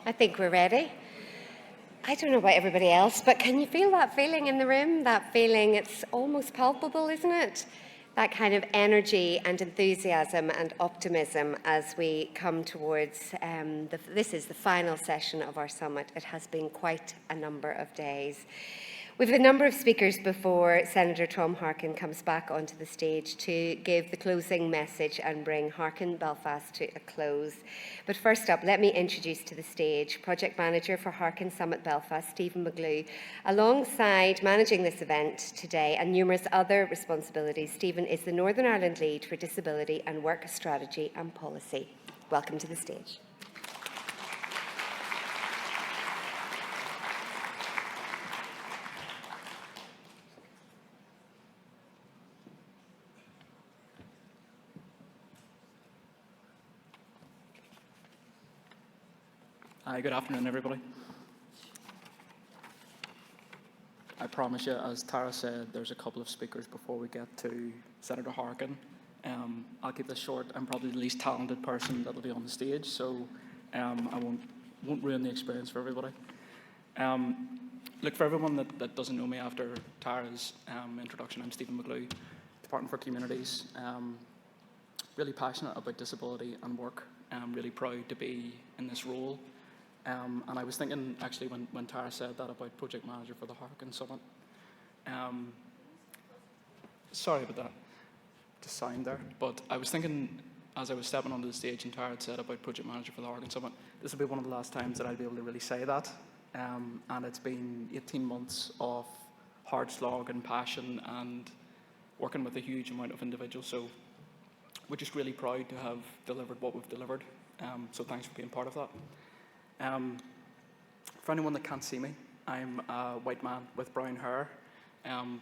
I think we're ready. I don't know about everybody else, but can you feel that feeling in the room? That feeling, it's almost palpable, isn't it? That kind of energy and enthusiasm and optimism as we come towards, this is the final session of our summit. It has been quite a number of days. We have a number of speakers before Senator Tom Harkin comes back onto the stage to give the closing message and bring Harkin Belfast to a close. But first up, let me introduce to the stage Project Manager for Harkin Summit Belfast, Stephen McGlue. Alongside managing this event today and numerous other responsibilities, Stephen is the Northern Ireland Lead for Disability and Work Strategy and Policy. Welcome to the stage. Hi, good afternoon, everybody. I promise you, as Tara said, there's a couple of speakers before we get to Senator Harkin. I'll keep this short. I'm probably the least talented person that'll be on the stage, so I won't ruin the experience for everybody. Look, for everyone that doesn't know me after Tara's introduction, I'm Stephen McGlue, Department for Communities. Really passionate about disability and work. I'm really proud to be in this role. And I was thinking, actually, when Tara said that about Project Manager for the Harkin Summit, sorry about that, the sound there, but I was thinking, as I was stepping onto the stage and Tara had said about Project Manager for the Harkin Summit, this will be one of the last times that I'll be able to really say that. And it's been 18 months of hard slog and passion and working with a huge amount of individuals, so we're just really proud to have delivered what we've delivered. So thanks for being part of that. For anyone that can't see me, I'm a white man with brown hair,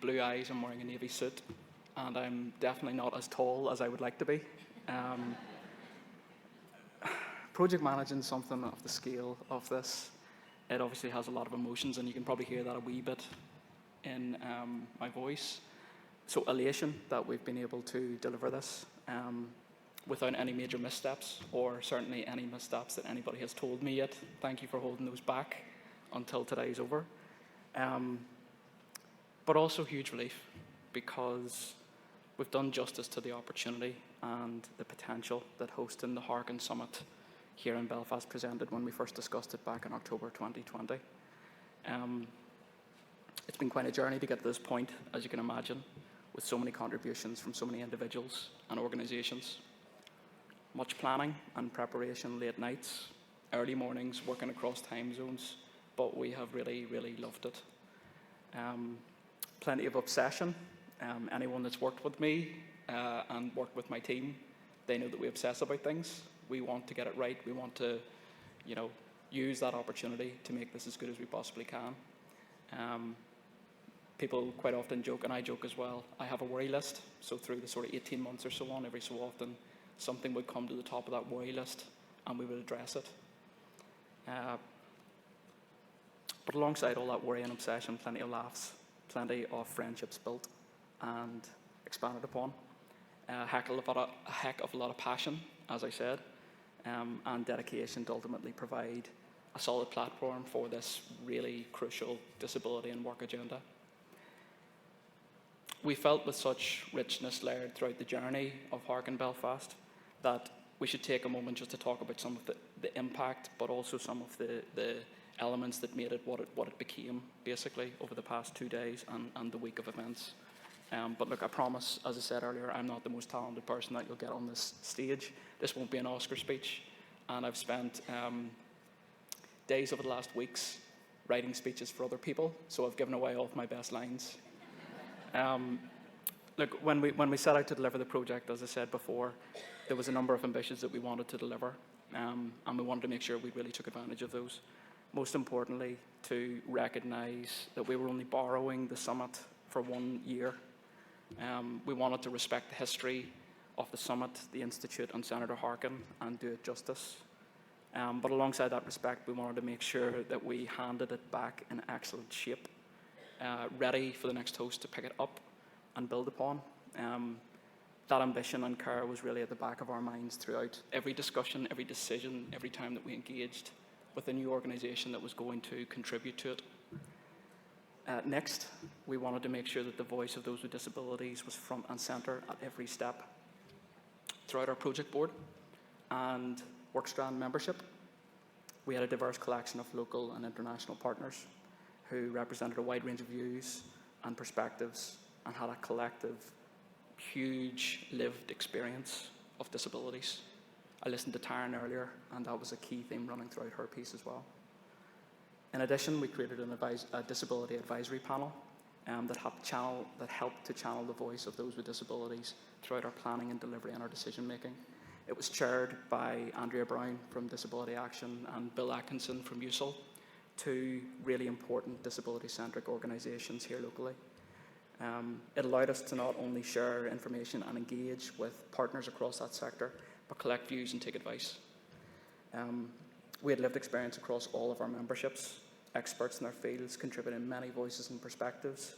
blue eyes, I'm wearing a navy suit, and I'm definitely not as tall as I would like to be. Project managing something of the scale of this, it obviously has a lot of emotions, and you can probably hear that a wee bit in my voice. So elation that we've been able to deliver this without any major missteps, or certainly any missteps that anybody has told me yet. Thank you for holding those back until today's over. But also huge relief, because we've done justice to the opportunity and the potential that hosting the Harkin Summit here in Belfast presented when we first discussed it back in October 2020. It's been quite a journey to get to this point, as you can imagine, with so many contributions from so many individuals and organisations. Much planning and preparation, late nights, early mornings, working across time zones, but we have really, really loved it. Plenty of obsession. Anyone that's worked with me and worked with my team, they know that we obsess about things. We want to get it right. We want to, use that opportunity to make this as good as we possibly can. People quite often joke, and I joke as well, I have a worry list. So through the sort of 18 months or so on, every so often, something would come to the top of that worry list and we would address it. But alongside all that worry and obsession, plenty of laughs, plenty of friendships built and expanded upon. A heck of a lot of passion, as I said, and dedication to ultimately provide a solid platform for this really crucial disability and work agenda. We felt with such richness layered throughout the journey of Harkin Belfast that we should take a moment just to talk about some of the impact, but also some of the elements that made it what it became, basically, over the past 2 days and the week of events. But look, I promise, as I said earlier, I'm not the most talented person that you'll get on this stage. This won't be an Oscar speech, and I've spent days over the last weeks writing speeches for other people, so I've given away all of my best lines. Look, when we set out to deliver the project, as I said before, there was a number of ambitions that we wanted to deliver, and we wanted to make sure we really took advantage of those. Most importantly, to recognise that we were only borrowing the summit for 1 year. We wanted to respect the history of the summit, the Institute and Senator Harkin, and do it justice. But alongside that respect, we wanted to make sure that we handed it back in excellent shape, ready for the next host to pick it up and build upon. That ambition and care was really at the back of our minds throughout every discussion, every decision, every time that we engaged with a new organisation that was going to contribute to it. Next, we wanted to make sure that the voice of those with disabilities was front and centre at every step. Throughout our project board and Workstrand membership, we had a diverse collection of local and international partners who represented a wide range of views and perspectives and had a collective, huge lived experience of disabilities. I listened to Taryn earlier, and that was a key theme running throughout her piece as well. In addition, we created a disability advisory panel that helped to channel the voice of those with disabilities throughout our planning and delivery and our decision making. It was chaired by Andrea Brown from Disability Action and Bill Atkinson from USL, two really important disability-centric organisations here locally. It allowed us to not only share information and engage with partners across that sector, but collect views and take advice. We had lived experience across all of our memberships, experts in their fields contributing many voices and perspectives.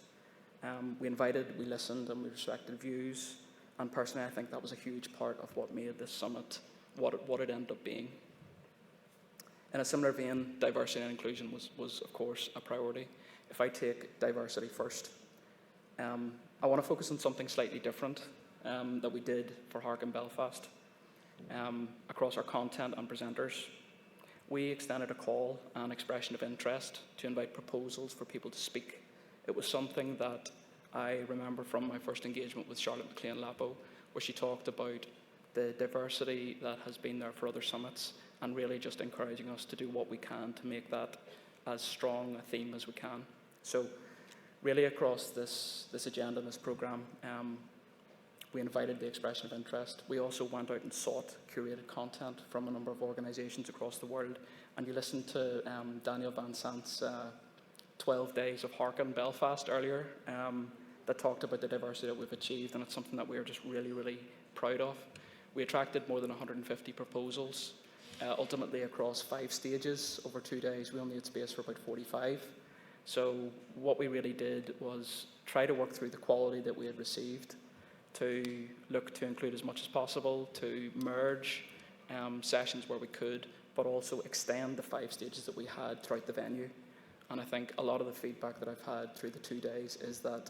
We invited, we listened, and we respected views. And personally, I think that was a huge part of what made this summit what it ended up being. In a similar vein, diversity and inclusion was of course, a priority. If I take diversity first, I want to focus on something slightly different that we did for Harkin Belfast. Across our content and presenters, we extended a call and expression of interest to invite proposals for people to speak. It was something that I remember from my first engagement with Charlotte McLean-Lapo, where she talked about the diversity that has been there for other summits and really just encouraging us to do what we can to make that as strong a theme as we can. So really across this agenda and this programme, we invited the expression of interest. We also went out and sought curated content from a number of organisations across the world. And you listened to Daniel Van Sant's 12 Days of Harkin Belfast earlier that talked about the diversity that we've achieved, and it's something that we're just really, really proud of. We attracted more than 150 proposals, ultimately across 5 stages over 2 days. We only had space for about 45. So what we really did was try to work through the quality that we had received, to look to include as much as possible, to merge sessions where we could, but also extend the 5 stages that we had throughout the venue. And I think a lot of the feedback that I've had through the 2 days is that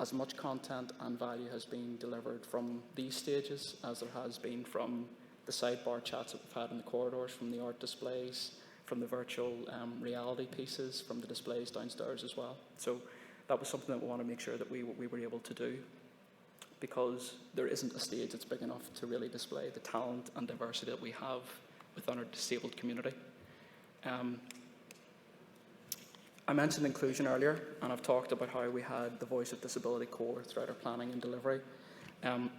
as much content and value has been delivered from these stages as there has been from the sidebar chats that we've had in the corridors, from the art displays, from the virtual reality pieces, from the displays downstairs as well. So that was something that we want to make sure that we were able to do, because there isn't a stage that's big enough to really display the talent and diversity that we have within our disabled community. I mentioned inclusion earlier, and I've talked about how we had the Voice of Disability core throughout our planning and delivery.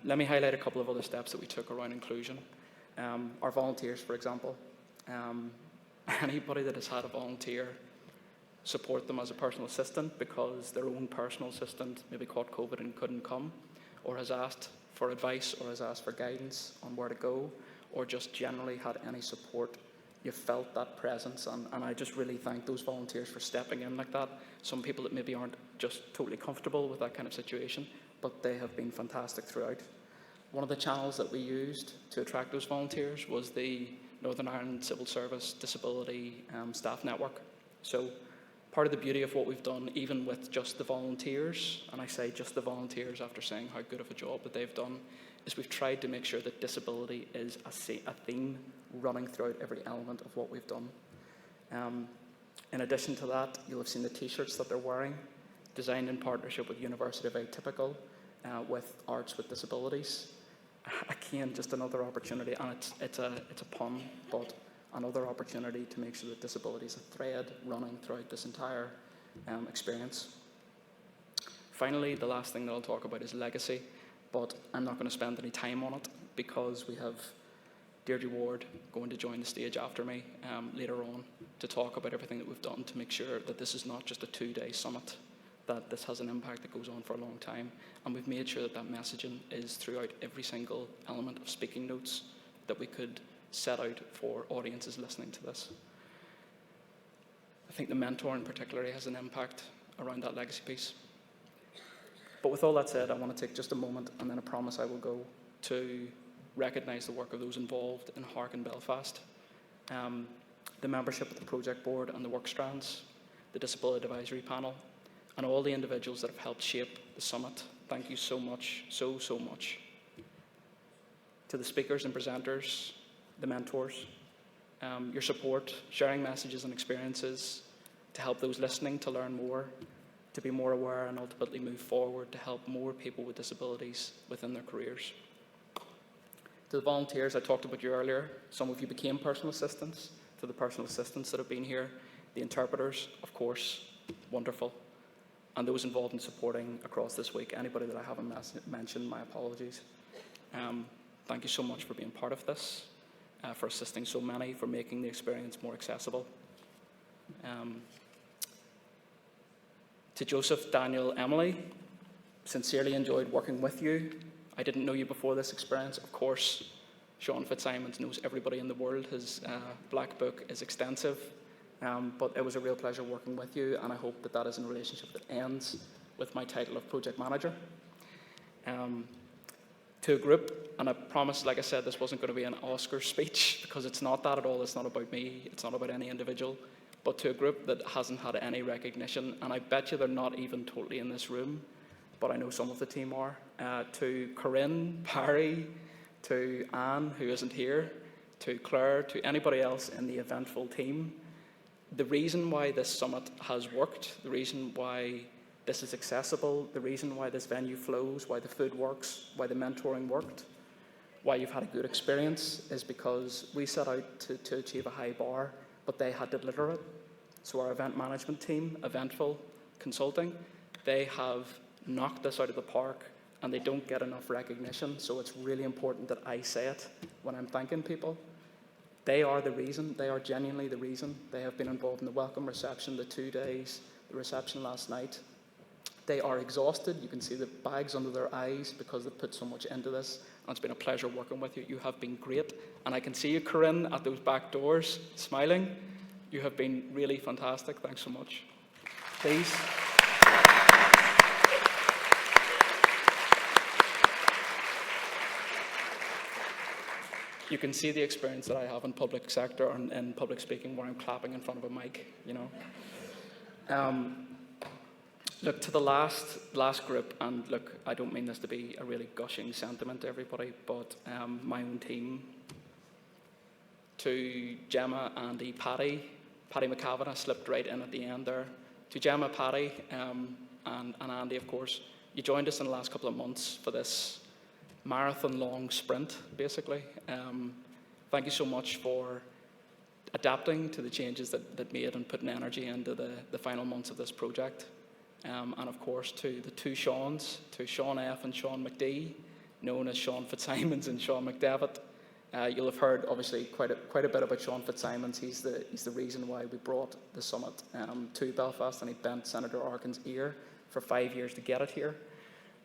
Let me highlight a couple of other steps that we took around inclusion. Our volunteers, for example. Anybody that has had a volunteer, support them as a personal assistant because their own personal assistant maybe caught COVID and couldn't come, or has asked for advice or has asked for guidance on where to go, or just generally had any support. You felt that presence, and I just really thank those volunteers for stepping in like that. Some people that maybe aren't just totally comfortable with that kind of situation, but they have been fantastic throughout. One of the channels that we used to attract those volunteers was the Northern Ireland Civil Service Disability Staff Network. So part of the beauty of what we've done, even with just the volunteers, and I say just the volunteers after saying how good of a job that they've done, is we've tried to make sure that disability is a theme running throughout every element of what we've done. In addition to that, you'll have seen the t-shirts that they're wearing, designed in partnership with University of Atypical, with Arts with Disabilities. Again, just another opportunity, and it's a pun, but another opportunity to make sure that disability is a thread running throughout this entire experience. Finally, the last thing that I'll talk about is legacy, but I'm not going to spend any time on it because we have Deirdre Ward going to join the stage after me later on to talk about everything that we've done to make sure that this is not just a 2-day summit, that this has an impact that goes on for a long time. And we've made sure that that messaging is throughout every single element of speaking notes that we could set out for audiences listening to this. I think the mentor in particular has an impact around that legacy piece. But with all that said, I want to take just a moment, and then I promise I will go, to recognise the work of those involved in Harkin Belfast. the membership of the project board and the work strands, the disability advisory panel, and all the individuals that have helped shape the summit. Thank you so much, so much. To the speakers and presenters, the mentors, your support, sharing messages and experiences to help those listening to learn more, to be more aware and ultimately move forward to help more people with disabilities within their careers. To the volunteers I talked about you earlier, some of you became personal assistants. To the personal assistants that have been here, the interpreters, of course, wonderful. And those involved in supporting across this week, anybody that I haven't mentioned, my apologies. Thank you so much for being part of this, for assisting so many, for making the experience more accessible. To Joseph, Daniel, Emily, sincerely enjoyed working with you. I didn't know you before this experience. Of course, Sean Fitzsimons knows everybody in the world. His black book is extensive, but it was a real pleasure working with you, and I hope that that is a relationship that ends with my title of project manager. To a group, and I promised, like I said, this wasn't going to be an Oscar speech, because it's not that at all. It's not about me. It's not about any individual. But to a group that hasn't had any recognition, and I bet you they're not even totally in this room, but I know some of the team are. To Corinne, Barry, to Anne, who isn't here, to Claire, to anybody else in the eventful team, the reason why this summit has worked, the reason why this is accessible, the reason why this venue flows, why the food works, why the mentoring worked, why you've had a good experience, is because we set out to achieve a high bar, but they had to deliver it. So our event management team, Eventful Consulting, they have knocked this out of the park, and they don't get enough recognition, so it's really important that I say it when I'm thanking people. They are the reason, they are genuinely the reason. They have been involved in the welcome reception, the 2 days, the reception last night. They are exhausted. You can see the bags under their eyes because they've put so much into this, and it's been a pleasure working with you. You have been great, and I can see you, Corinne, at those back doors, smiling. You have been really fantastic. Thanks so much. Please. You can see the experience that I have in public sector and in public speaking, where I'm clapping in front of a mic, you know. Look, to the last group, and look, I don't mean this to be a really gushing sentiment to everybody, but my own team, to Gemma, Andy, Paddy McCavan, I slipped right in at the end there. To Gemma, Paddy, and Andy, of course, you joined us in the last couple of months for this marathon-long sprint, basically. Thank you so much for adapting to the changes that made and putting energy into the final months of this project. And of course, to the two Seans, to Sean F. and Sean McD, known as Sean Fitzsimons and Sean McDevitt. You'll have heard, obviously, quite a bit about Sean Fitzsimons. He's the reason why we brought the summit to Belfast, and he bent Senator Harkin's ear for 5 years to get it here.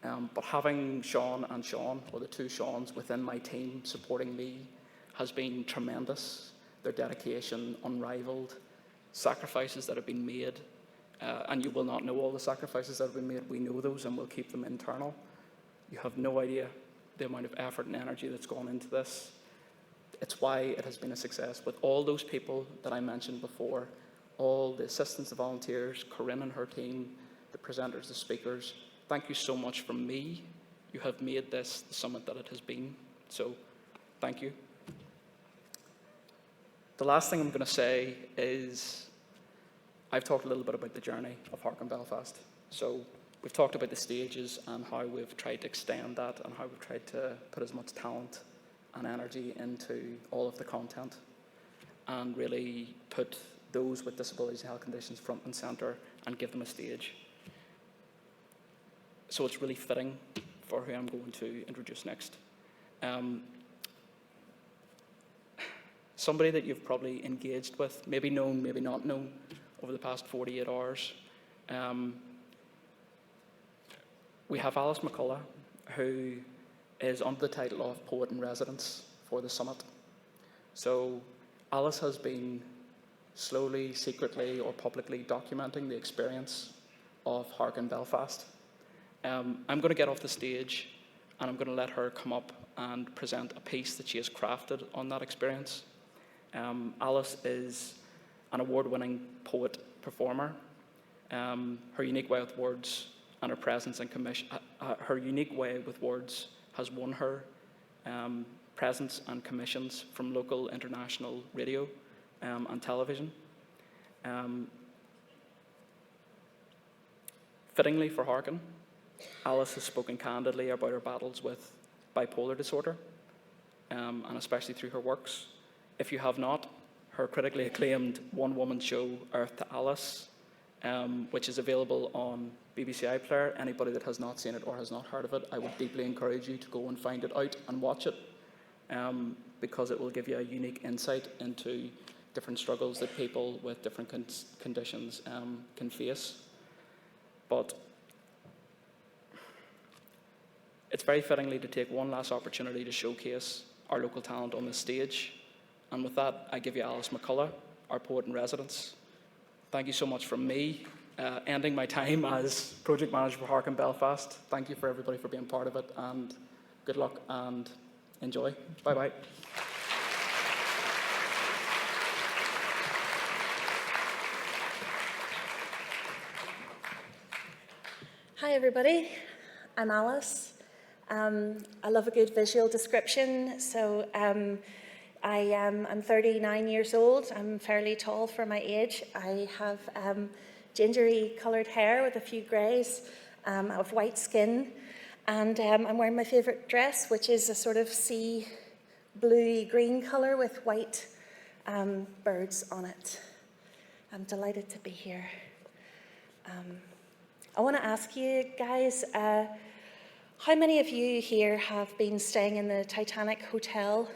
But having Sean and Sean, or the two Seans, within my team supporting me has been tremendous. Their dedication, unrivaled, sacrifices that have been made. And you will not know all the sacrifices that have been made. We know those, and we'll keep them internal. You have no idea the amount of effort and energy that's gone into this. It's why it has been a success. With all those people that I mentioned before, all the assistants, the volunteers, Corinne and her team, the presenters, the speakers, thank you so much from me. You have made this the summit that it has been. So, thank you. The last thing I'm going to say is, I've talked a little bit about the journey of Harkin Belfast. So we've talked about the stages and how we've tried to extend that, and how we've tried to put as much talent and energy into all of the content, and really put those with disabilities and health conditions front and centre and give them a stage. So it's really fitting for who I'm going to introduce next. Somebody that you've probably engaged with, maybe known, maybe not known, over the past 48 hours. We have Alice McCullough, who is under the title of Poet in Residence for the summit. So Alice has been slowly, secretly, or publicly documenting the experience of Harkin Belfast. I'm going to get off the stage, and I'm going to let her come up and present a piece that she has crafted on that experience. Alice is an award-winning poet-performer. Her unique way with words and her presence and her unique way with words has won her presence and commissions from local, international radio and television. Fittingly for Harkin, Alice has spoken candidly about her battles with bipolar disorder, and especially through her works. If you have not, her critically acclaimed one-woman show, Earth to Alice, which is available on BBC iPlayer. Anybody that has not seen it or has not heard of it, I would deeply encourage you to go and find it out and watch it, because it will give you a unique insight into different struggles that people with different conditions can face. But it's very fittingly to take one last opportunity to showcase our local talent on this stage. And with that, I give you Alice McCullough, our poet in residence. Thank you so much from me, ending my time as project manager for Harkin Belfast. Thank you for everybody for being part of it, and good luck and enjoy. Bye-bye. Hi everybody, I'm Alice. I love a good visual description, so I'm 39 years old. I'm fairly tall for my age. I have gingery coloured hair with a few greys. I have white skin, and I'm wearing my favourite dress, which is a sort of sea bluey green colour with white birds on it. I'm delighted to be here. I want to ask you guys, how many of you here have been staying in the Titanic Hotel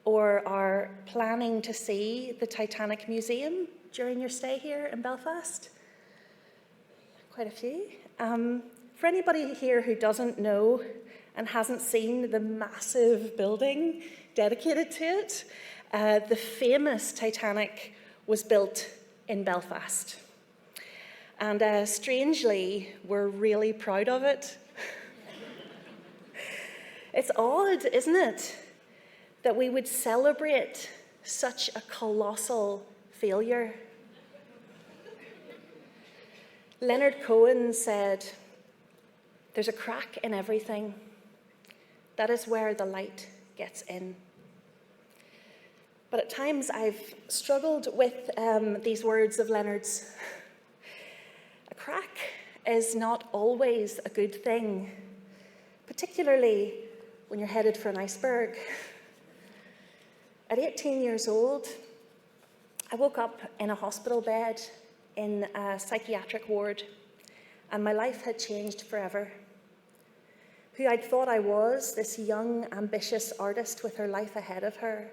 or are planning to see the Titanic Museum during your stay here in Belfast? Quite a few. For anybody here who doesn't know and hasn't seen the massive building dedicated to it, the famous Titanic was built in Belfast. And strangely, we're really proud of it. It's odd, isn't it, that we would celebrate such a colossal failure. Leonard Cohen said, "There's a crack in everything. That is where the light gets in." But at times I've struggled with these words of Leonard's. A crack is not always a good thing, particularly when you're headed for an iceberg. At 18 years old, I woke up in a hospital bed in a psychiatric ward, and my life had changed forever. Who I'd thought I was, this young, ambitious artist with her life ahead of her,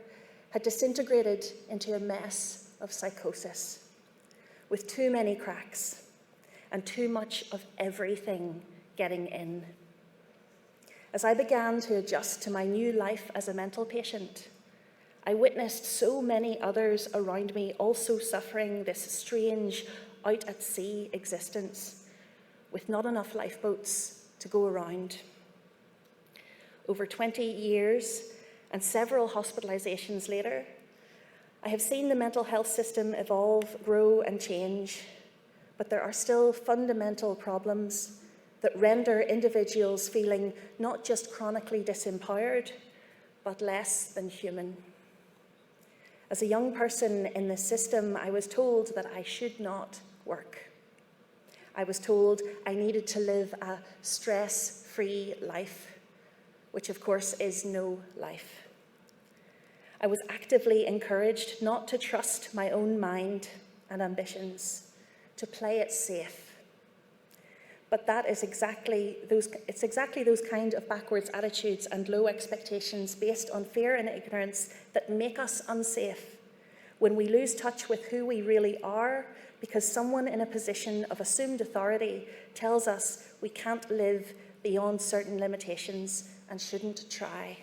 had disintegrated into a mess of psychosis, with too many cracks and too much of everything getting in. As I began to adjust to my new life as a mental patient, I witnessed so many others around me also suffering this strange out-at-sea existence with not enough lifeboats to go around. Over 20 years and several hospitalizations later, I have seen the mental health system evolve, grow and change, but there are still fundamental problems that render individuals feeling not just chronically disempowered, but less than human. As a young person in this system, I was told that I should not work. I was told I needed to live a stress-free life, which of course is no life. I was actively encouraged not to trust my own mind and ambitions, to play it safe. But that is exactly those kind of backwards attitudes and low expectations based on fear and ignorance that make us unsafe when we lose touch with who we really are because someone in a position of assumed authority tells us we can't live beyond certain limitations and shouldn't try.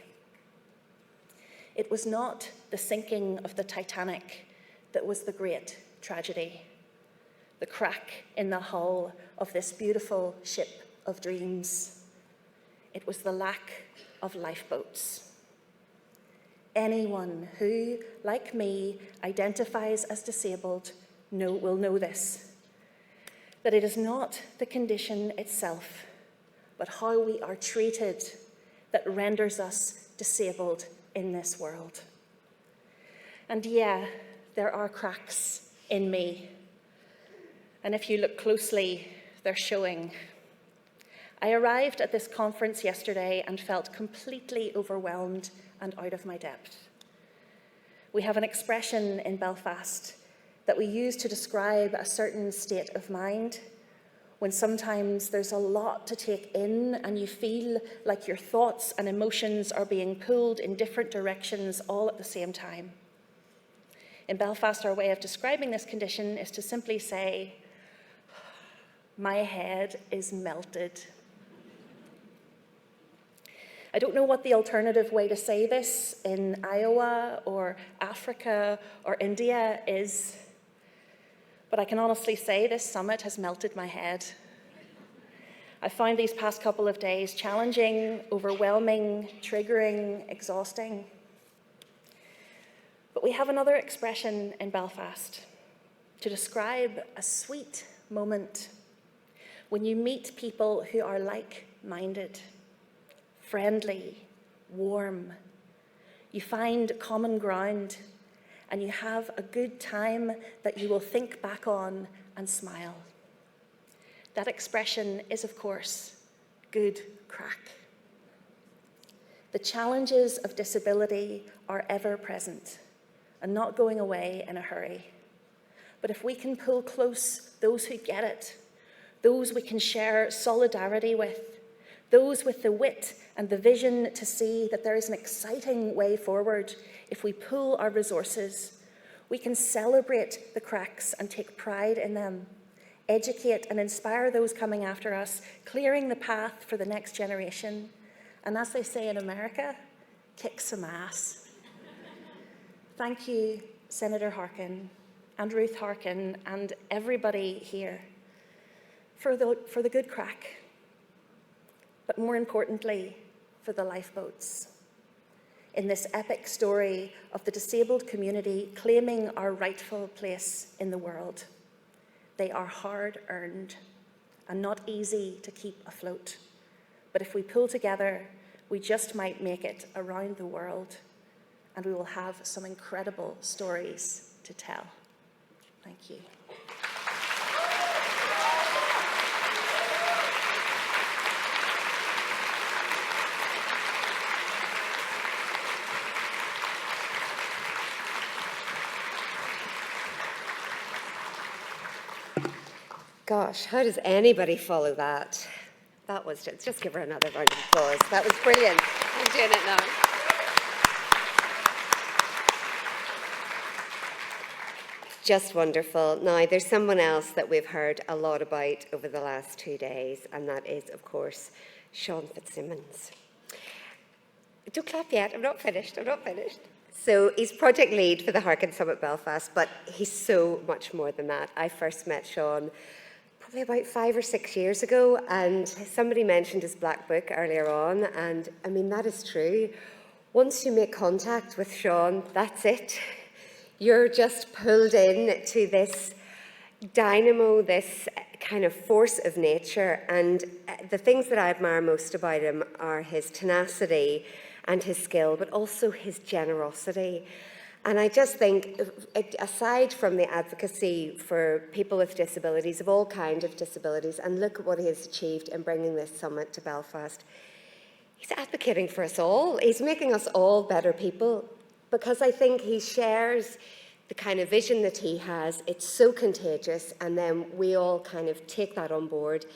It was not the sinking of the Titanic that was the great tragedy, the crack in the hull of this beautiful ship of dreams. It was the lack of lifeboats. anyone who, like me, identifies as disabled will know this, that it is not the condition itself, but how we are treated that renders us disabled in this world. And yeah, there are cracks in me. And if you look closely, they're showing. I arrived at this conference yesterday and felt completely overwhelmed and out of my depth. We have an expression in Belfast that we use to describe a certain state of mind when sometimes there's a lot to take in and you feel like your thoughts and emotions are being pulled in different directions all at the same time. In Belfast, our way of describing this condition is to simply say, my head is melted. I don't know what the alternative way to say this in Iowa or Africa or India is, but I can honestly say this summit has melted my head. I found these past couple of days challenging, overwhelming, triggering, exhausting. But we have another expression in Belfast to describe a sweet moment when you meet people who are like-minded, friendly, warm. You find common ground and you have a good time that you will think back on and smile. That expression is, of course, good crack. The challenges of disability are ever present and not going away in a hurry. But if we can pull close those who get it, those we can share solidarity with, those with the wit and the vision to see that there is an exciting way forward, if we pool our resources, we can celebrate the cracks and take pride in them, educate and inspire those coming after us, clearing the path for the next generation, and as they say in America, kick some ass. Thank you, Senator Harkin and Ruth Harkin and everybody here for the good crack, but more importantly, for the lifeboats. In this epic story of the disabled community claiming our rightful place in the world. They are hard-earned and not easy to keep afloat. But if we pull together, we just might make it around the world, and we will have some incredible stories to tell. Thank you. Gosh, how does anybody follow that? That was just give her another round of applause. That was brilliant. I'm doing it now. Just wonderful. Now, there's someone else that we've heard a lot about over the last 2 days, and that is, of course, Sean Fitzsimmons. Don't clap yet. I'm not finished. So he's project lead for the Harkin Summit Belfast, but he's so much more than that. I first met Sean probably about 5 or 6 years ago, and somebody mentioned his black book earlier on, and I mean, that is true. Once you make contact with Sean, that's it. You're just pulled in to this dynamo, this kind of force of nature, and the things that I admire most about him are his tenacity and his skill, but also his generosity. And I just think, aside from the advocacy for people with disabilities, of all kinds of disabilities, and look at what he has achieved in bringing this summit to Belfast, he's advocating for us all. He's making us all better people, because I think he shares the kind of vision that he has. It's so contagious, and then we all kind of take that on board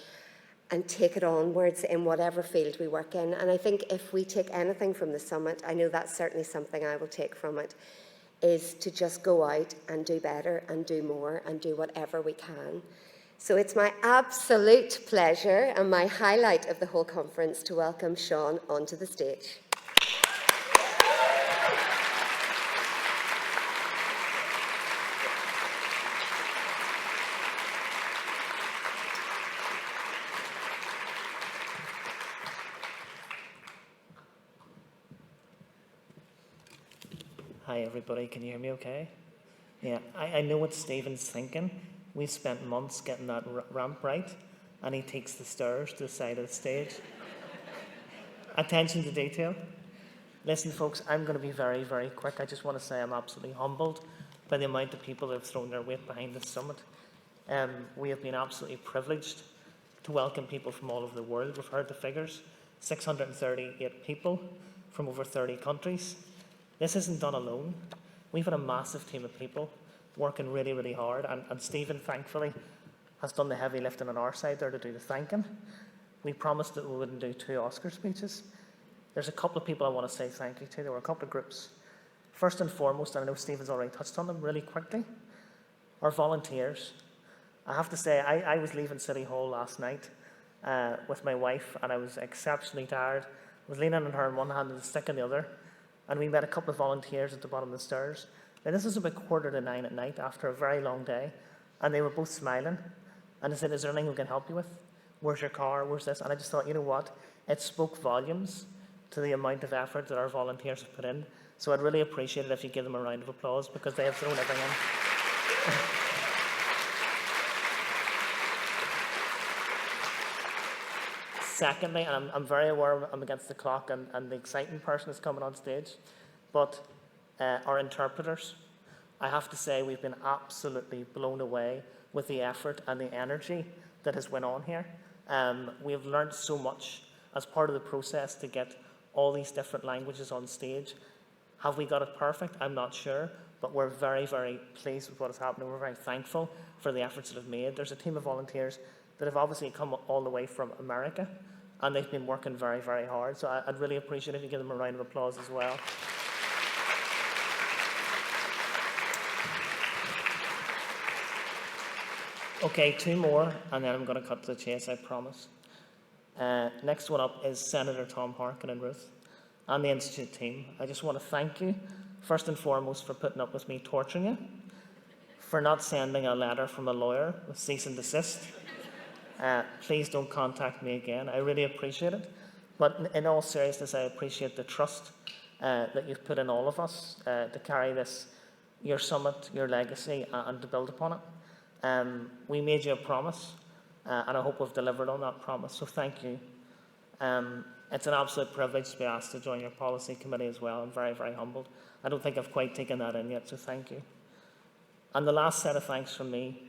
and take it onwards in whatever field we work in. And I think if we take anything from the summit, I know that's certainly something I will take from it, is to just go out and do better and do more and do whatever we can. So it's my absolute pleasure and my highlight of the whole conference to welcome Sean onto the stage. Hi everybody, can you hear me okay? Yeah, I know what Stephen's thinking. We've spent months getting that ramp right, and he takes the stairs to the side of the stage. Attention to detail. Listen folks, I'm going to be very, very quick. I just want to say I'm absolutely humbled by the amount of people that have thrown their weight behind this summit. We have been absolutely privileged to welcome people from all over the world. We've heard the figures, 638 people from over 30 countries. This isn't done alone. We've had a massive team of people working really, really hard, and Stephen, thankfully, has done the heavy lifting on our side there to do the thanking. We promised that we wouldn't do 2 Oscar speeches. There's a couple of people I want to say thank you to. There were a couple of groups. First and foremost, and I know Stephen's already touched on them really quickly, our volunteers. I have to say, I was leaving City Hall last night with my wife, and I was exceptionally tired. I was leaning on her in one hand and the stick in the other, and we met a couple of volunteers at the bottom of the stairs. Now, this was about 8:45 at night after a very long day, and they were both smiling, and they said, is there anything we can help you with? Where's your car? Where's this? And I just thought, you know what? It spoke volumes to the amount of effort that our volunteers have put in. So I'd really appreciate it if you give them a round of applause, because they have thrown everything in. Secondly, and I'm very aware I'm against the clock and the exciting person is coming on stage, but our interpreters, I have to say we've been absolutely blown away with the effort and the energy that has went on here. We have learned so much as part of the process to get all these different languages on stage. Have we got it perfect? I'm not sure, but we're very, very pleased with what has happened, and we're very thankful for the efforts that have made. There's a team of volunteers that have obviously come all the way from America, and they've been working very, very hard. So I'd really appreciate it if you give them a round of applause as well. Okay, 2 more, and then I'm going to cut to the chase, I promise. Next one up is Senator Tom Harkin and Ruth, and the Institute team. I just want to thank you, first and foremost, for putting up with me torturing you, for not sending a letter from a lawyer with cease and desist. Please don't contact me again. I really appreciate it. But in all seriousness, I appreciate the trust that you've put in all of us to carry this, your summit, your legacy, and to build upon it. We made you a promise, and I hope we've delivered on that promise, so thank you. It's an absolute privilege to be asked to join your policy committee as well. I'm very, very humbled. I don't think I've quite taken that in yet, so thank you. And the last set of thanks from me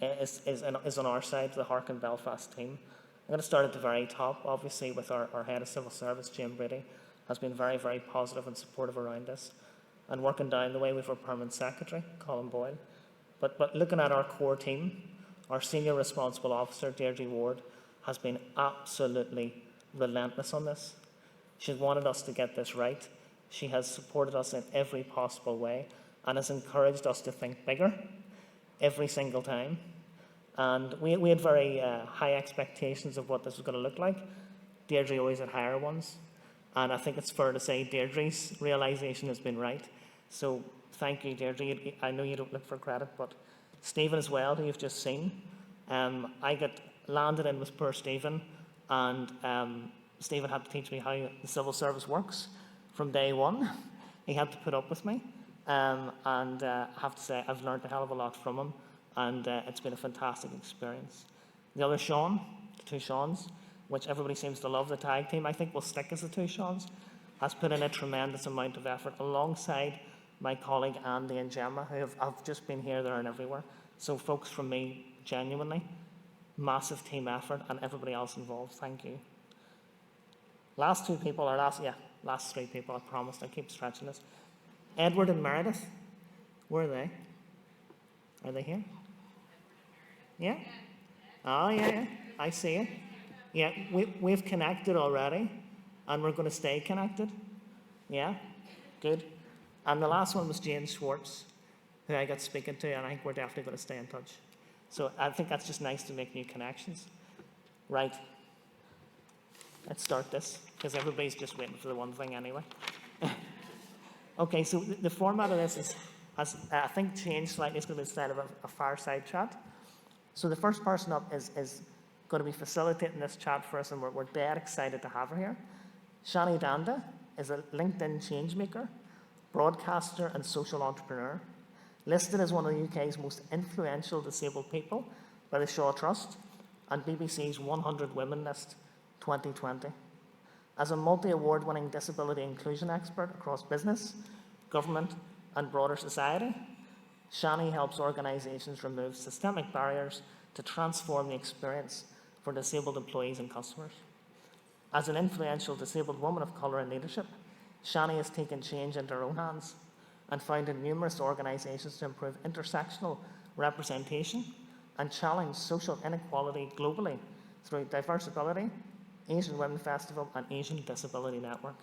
is on our side, the Harkin Belfast team. I'm going to start at the very top, obviously, with our Head of Civil Service, Jim Brady, has been very, very positive and supportive around this. And working down the way with our Permanent Secretary, Colin Boyle. But looking at our core team, our Senior Responsible Officer, Deirdre Ward, has been absolutely relentless on this. She's wanted us to get this right. She has supported us in every possible way and has encouraged us to think bigger every single time. And we had very high expectations of what this was going to look like. Deirdre always had higher ones. And I think it's fair to say Deirdre's realisation has been right. So thank you, Deirdre. I know you don't look for credit, but Stephen as well, who you've just seen. I got landed in with poor Stephen, and Stephen had to teach me how the civil service works from day one. He had to put up with me. And I have to say, I've learned a hell of a lot from him, and it's been a fantastic experience. The other Sean, the 2 Seans, which everybody seems to love, the tag team, I think will stick as the 2 Seans, has put in a tremendous amount of effort alongside my colleague Andy and Gemma, who have just been here, there and everywhere. So folks, from me, genuinely, massive team effort, and everybody else involved, thank you. Last 3 people, I promised, I keep stretching this. Edward and Meredith, where are they? Are they here? Yeah? Oh, yeah, I see it. Yeah, we've connected already, and we're going to stay connected. Yeah, good. And the last one was Jane Schwartz, who I got speaking to, and I think we're definitely going to stay in touch. So I think that's just nice to make new connections. Right. Let's start this, because everybody's just waiting for the one thing anyway. Okay, so the format of this has, I think, changed slightly. It's going to be instead of a fireside chat. So the first person up is going to be facilitating this chat for us, and we're dead excited to have her here. Shani Dhanda is a LinkedIn changemaker broadcaster and social entrepreneur, listed as one of the UK's most influential disabled people by the Shaw Trust and BBC's 100 Women list 2020. As a multi-award winning disability inclusion expert across business, government and broader society, Shani helps organisations remove systemic barriers to transform the experience for disabled employees and customers. As an influential disabled woman of colour in leadership, Shani has taken change into her own hands and founded numerous organisations to improve intersectional representation and challenge social inequality globally through Diversability, Asian Women Festival and Asian Disability Network.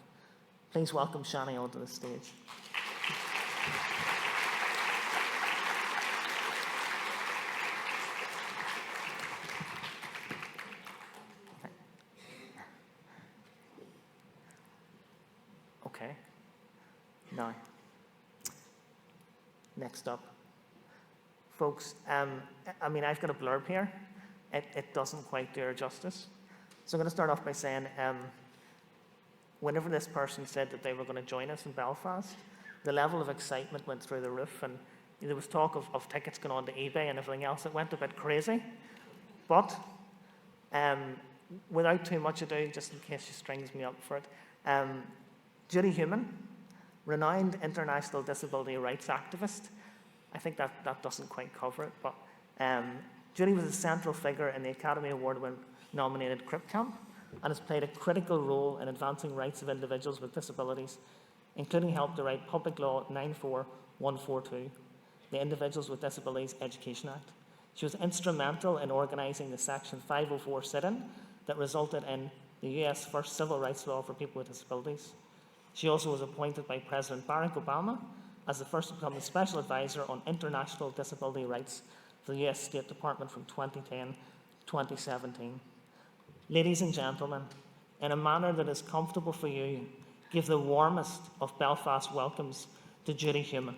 Please welcome Shani onto the stage. Okay. Now, next up. Folks, I've got a blurb here. It doesn't quite do her justice. So I'm going to start off by saying, whenever this person said that they were going to join us in Belfast, the level of excitement went through the roof, and there was talk of tickets going on to eBay and everything else. It went a bit crazy. But without too much ado, just in case she strings me up for it, Judy Huemann, renowned international disability rights activist. I think that doesn't quite cover it, but Judy was a central figure in the Academy Award-nominated Crip Camp and has played a critical role in advancing rights of individuals with disabilities, including help to write Public Law 94142, the Individuals with Disabilities Education Act. She was instrumental in organising the Section 504 sit-in that resulted in the US first civil rights law for people with disabilities. She also was appointed by President Barack Obama as the first to become the Special Advisor on International Disability Rights for the US State Department from 2010 to 2017. Ladies and gentlemen, in a manner that is comfortable for you, give the warmest of Belfast welcomes to Judy Huemann.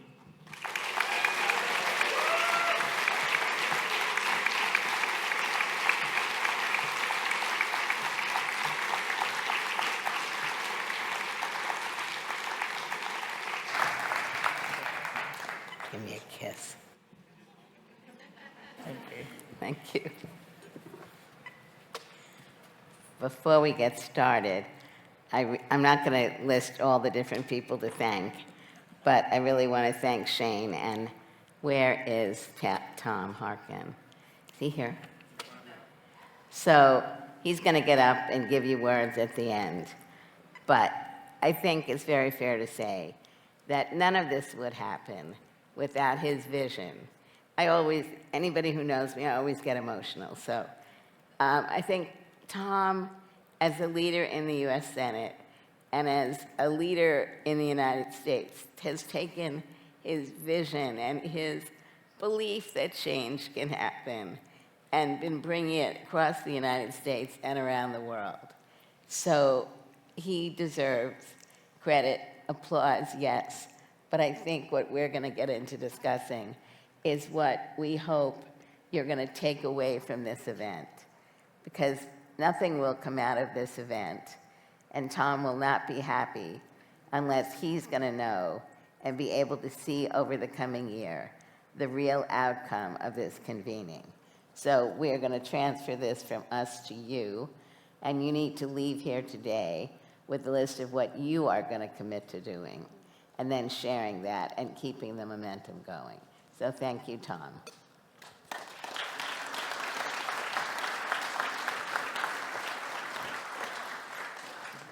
Give me a kiss. Thank you. Thank you. Before we get started, I'm not going to list all the different people to thank, but I really want to thank Shane. And where is Tom Harkin? Is he here? So he's going to get up and give you words at the end. But I think it's very fair to say that none of this would happen without his vision. Anybody who knows me, I always get emotional. So I think Tom, as a leader in the US Senate and as a leader in the United States, has taken his vision and his belief that change can happen and been bringing it across the United States and around the world. So he deserves credit, applause, yes. But I think what we're going to get into discussing is what we hope you're going to take away from this event. Because nothing will come out of this event, and Tom will not be happy unless he's going to know and be able to see over the coming year the real outcome of this convening. So we're going to transfer this from us to you, and you need to leave here today with a list of what you are going to commit to doing, and then sharing that and keeping the momentum going. So thank you, Tom.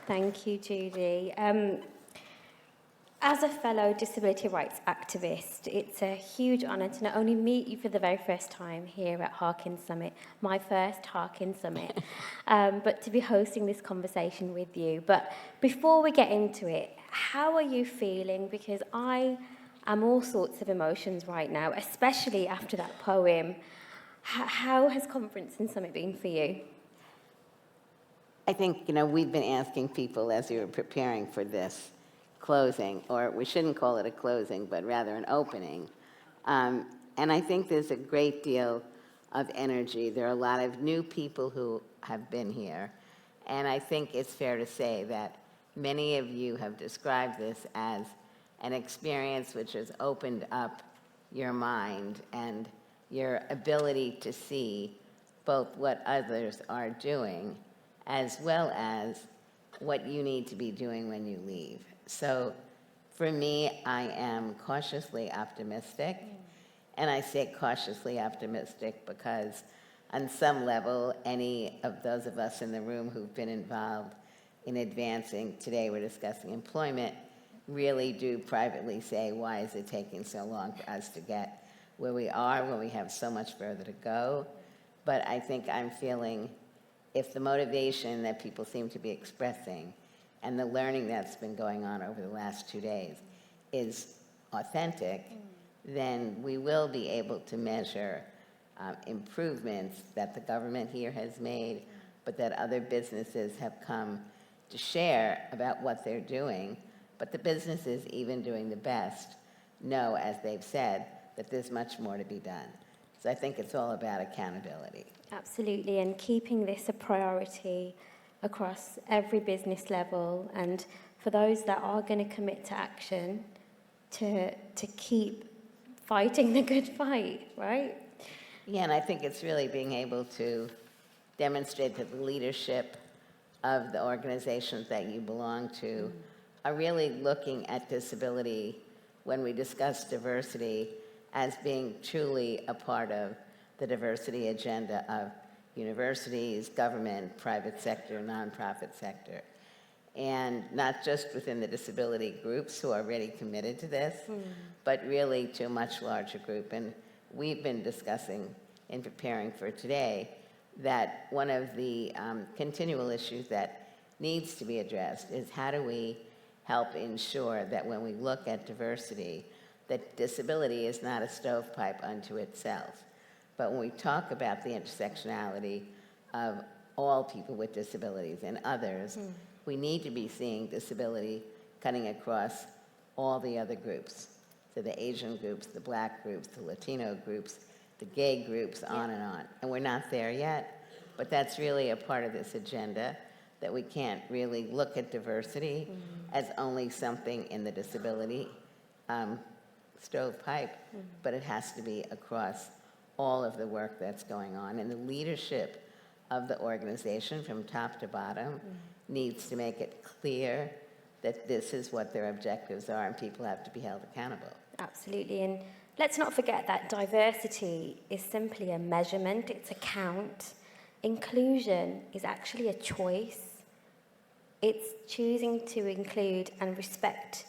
Thank you, Judy. As a fellow disability rights activist, it's a huge honour to not only meet you for the very first time here at Harkin Summit, my first Harkin Summit, but to be hosting this conversation with you. But before we get into it, how are you feeling? Because I am all sorts of emotions right now, especially after that poem. How has Conference and Summit been for you? I think, we've been asking people as we were preparing for this closing, or we shouldn't call it a closing, but rather an opening. And I think there's a great deal of energy. There are a lot of new people who have been here. And I think it's fair to say that many of you have described this as an experience which has opened up your mind and your ability to see both what others are doing as well as what you need to be doing when you leave. So for me, I am cautiously optimistic. And I say cautiously optimistic because on some level, any of those of us in the room who've been involved in advancing, today we're discussing employment, really do privately say, why is it taking so long for us to get where we are when we have so much further to go? But I think I'm feeling, if the motivation that people seem to be expressing and the learning that's been going on over the last 2 days is authentic, then we will be able to measure improvements that the government here has made, but that other businesses have come to share about what they're doing. But the businesses, even doing the best, know, as they've said, that there's much more to be done. So I think it's all about accountability. Absolutely, and keeping this a priority across every business level, and for those that are going to commit to action, to keep fighting the good fight, right? Yeah, and I think it's really being able to demonstrate that the leadership of the organizations that you belong to are really looking at disability when we discuss diversity as being truly a part of the diversity agenda of universities, government, private sector, nonprofit sector. And not just within the disability groups who are already committed to this, but really to a much larger group. And we've been discussing in preparing for today that one of the continual issues that needs to be addressed is how do we help ensure that when we look at diversity, that disability is not a stovepipe unto itself. But when we talk about the intersectionality of all people with disabilities and others, we need to be seeing disability cutting across all the other groups. So the Asian groups, the Black groups, the Latino groups, the gay groups, on and on. And we're not there yet, but that's really a part of this agenda, that we can't really look at diversity as only something in the disability stovepipe, but it has to be across all of the work that's going on. And the leadership of the organization from top to bottom needs to make it clear that this is what their objectives are, and people have to be held accountable. Absolutely, and let's not forget that diversity is simply a measurement, it's a count. Inclusion is actually a choice. It's choosing to include and respect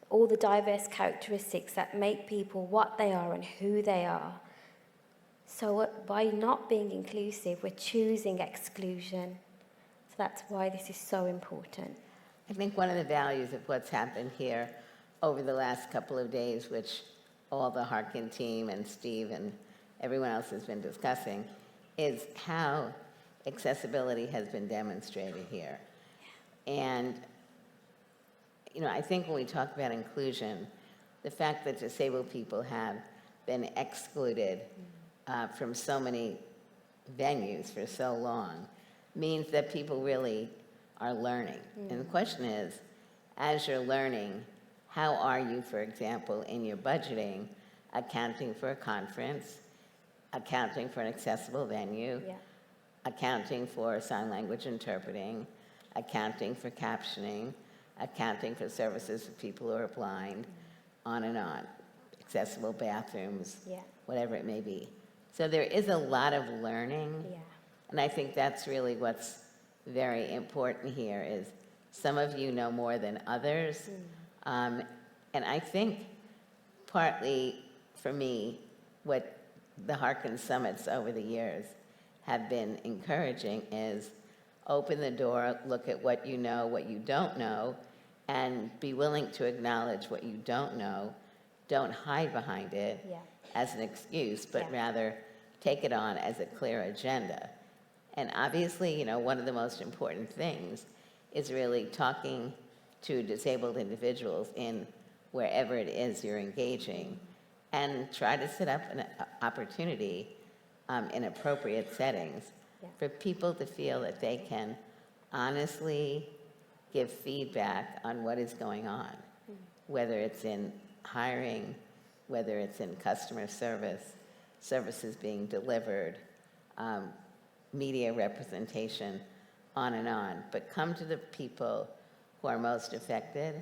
all the diverse characteristics that make people what they are and who they are. So by not being inclusive, we're choosing exclusion. So that's why this is so important. I think one of the values of what's happened here over the last couple of days, which all the Harkin team and Steve and everyone else has been discussing, is how accessibility has been demonstrated here. And, you know, I think when we talk about inclusion, the fact that disabled people have been excluded from so many venues for so long means that people really are learning. And the question is, as you're learning, how are you, for example, in your budgeting, accounting for a conference, accounting for an accessible venue, accounting for sign language interpreting, accounting for captioning, accounting for services for people who are blind, on and on, accessible bathrooms, whatever it may be. So there is a lot of learning, and I think that's really what's very important here is some of you know more than others. And I think partly for me, what the Harkin summits over the years have been encouraging is open the door, look at what you know, what you don't know, and be willing to acknowledge what you don't know. Don't hide behind it as an excuse, but rather take it on as a clear agenda. And obviously, you know, one of the most important things is really talking to disabled individuals in wherever it is you're engaging and try to set up an opportunity in appropriate settings for people to feel that they can honestly give feedback on what is going on. whether it's in hiring, whether it's in customer service, services being delivered, media representation, on and on. But come to the people who are most affected.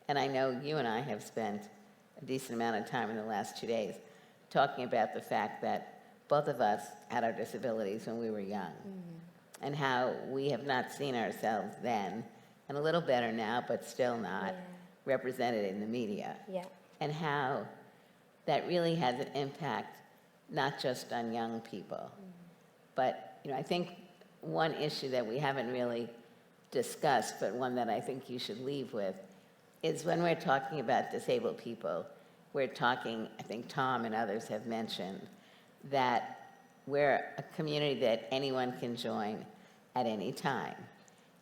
And I know you and I have spent a decent amount of time in the last 2 days talking about the fact that both of us had our disabilities when we were young, and how we have not seen ourselves then, and a little better now, but still not represented in the media. Yeah. And how that really has an impact not just on young people, but I think one issue that we haven't really discussed, but one that I think you should leave with, is when we're talking about disabled people, we're talking, I think Tom and others have mentioned, that we're a community that anyone can join at any time.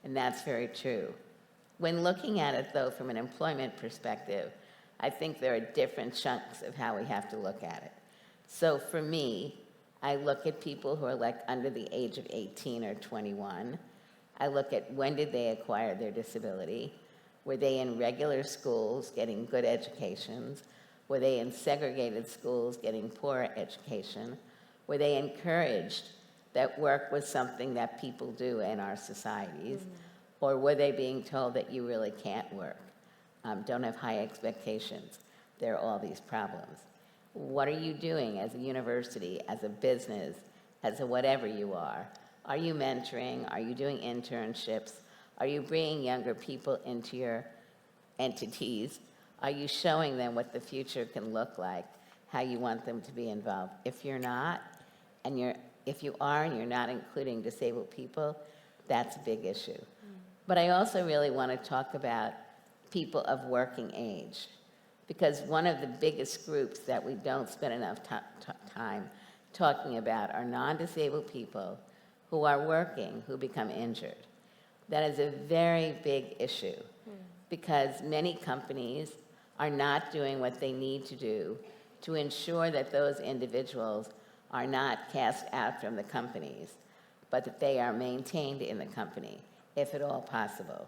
And that's very true. When looking at it, though, from an employment perspective, I think there are different chunks of how we have to look at it. So for me, I look at people who are like under the age of 18 or 21. I look at when did they acquire their disability? Were they in regular schools getting good educations? Were they in segregated schools getting poor education? Were they encouraged that work was something that people do in our societies? Or were they being told that you really can't work? Don't have high expectations. There are all these problems. What are you doing as a university, as a business, as a whatever you are? Are you mentoring? Are you doing internships? Are you bringing younger people into your entities? Are you showing them what the future can look like, how you want them to be involved? If you're not, if you are and you're not including disabled people, that's a big issue. But I also really want to talk about people of working age, because one of the biggest groups that we don't spend enough time talking about are non-disabled people who are working, who become injured. That is a very big issue, because many companies are not doing what they need to do to ensure that those individuals are not cast out from the companies, but that they are maintained in the company, if at all possible.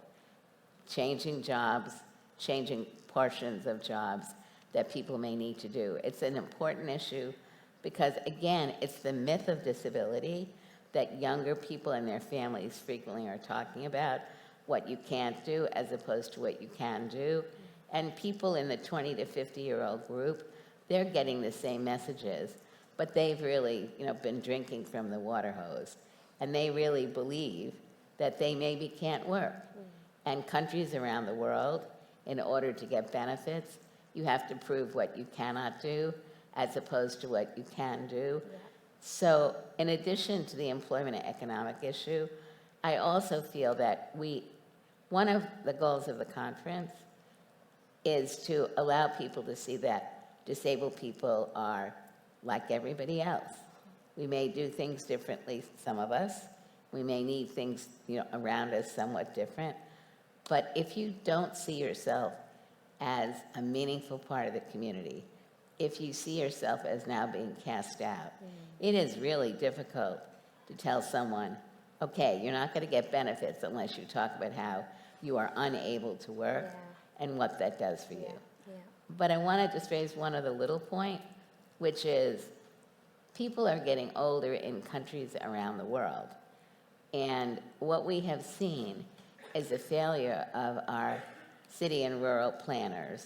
Changing jobs, changing portions of jobs that people may need to do. It's an important issue because, again, it's the myth of disability that younger people and their families frequently are talking about, what you can't do as opposed to what you can do. And people in the 20 to 50-year-old group, they're getting the same messages, but they've really been drinking from the water hose. And they really believe that they maybe can't work. And countries around the world, in order to get benefits, you have to prove what you cannot do as opposed to what you can do. Yeah. So in addition to the employment and economic issue, I also feel that one of the goals of the conference is to allow people to see that disabled people are like everybody else. We may do things differently, some of us. We may need things around us somewhat different. But if you don't see yourself as a meaningful part of the community, if you see yourself as now being cast out, it is really difficult to tell someone, okay, you're not going to get benefits unless you talk about how you are unable to work and what that does for you. But I want to just raise one other little point, which is people are getting older in countries around the world. And what we have seen is a failure of our city and rural planners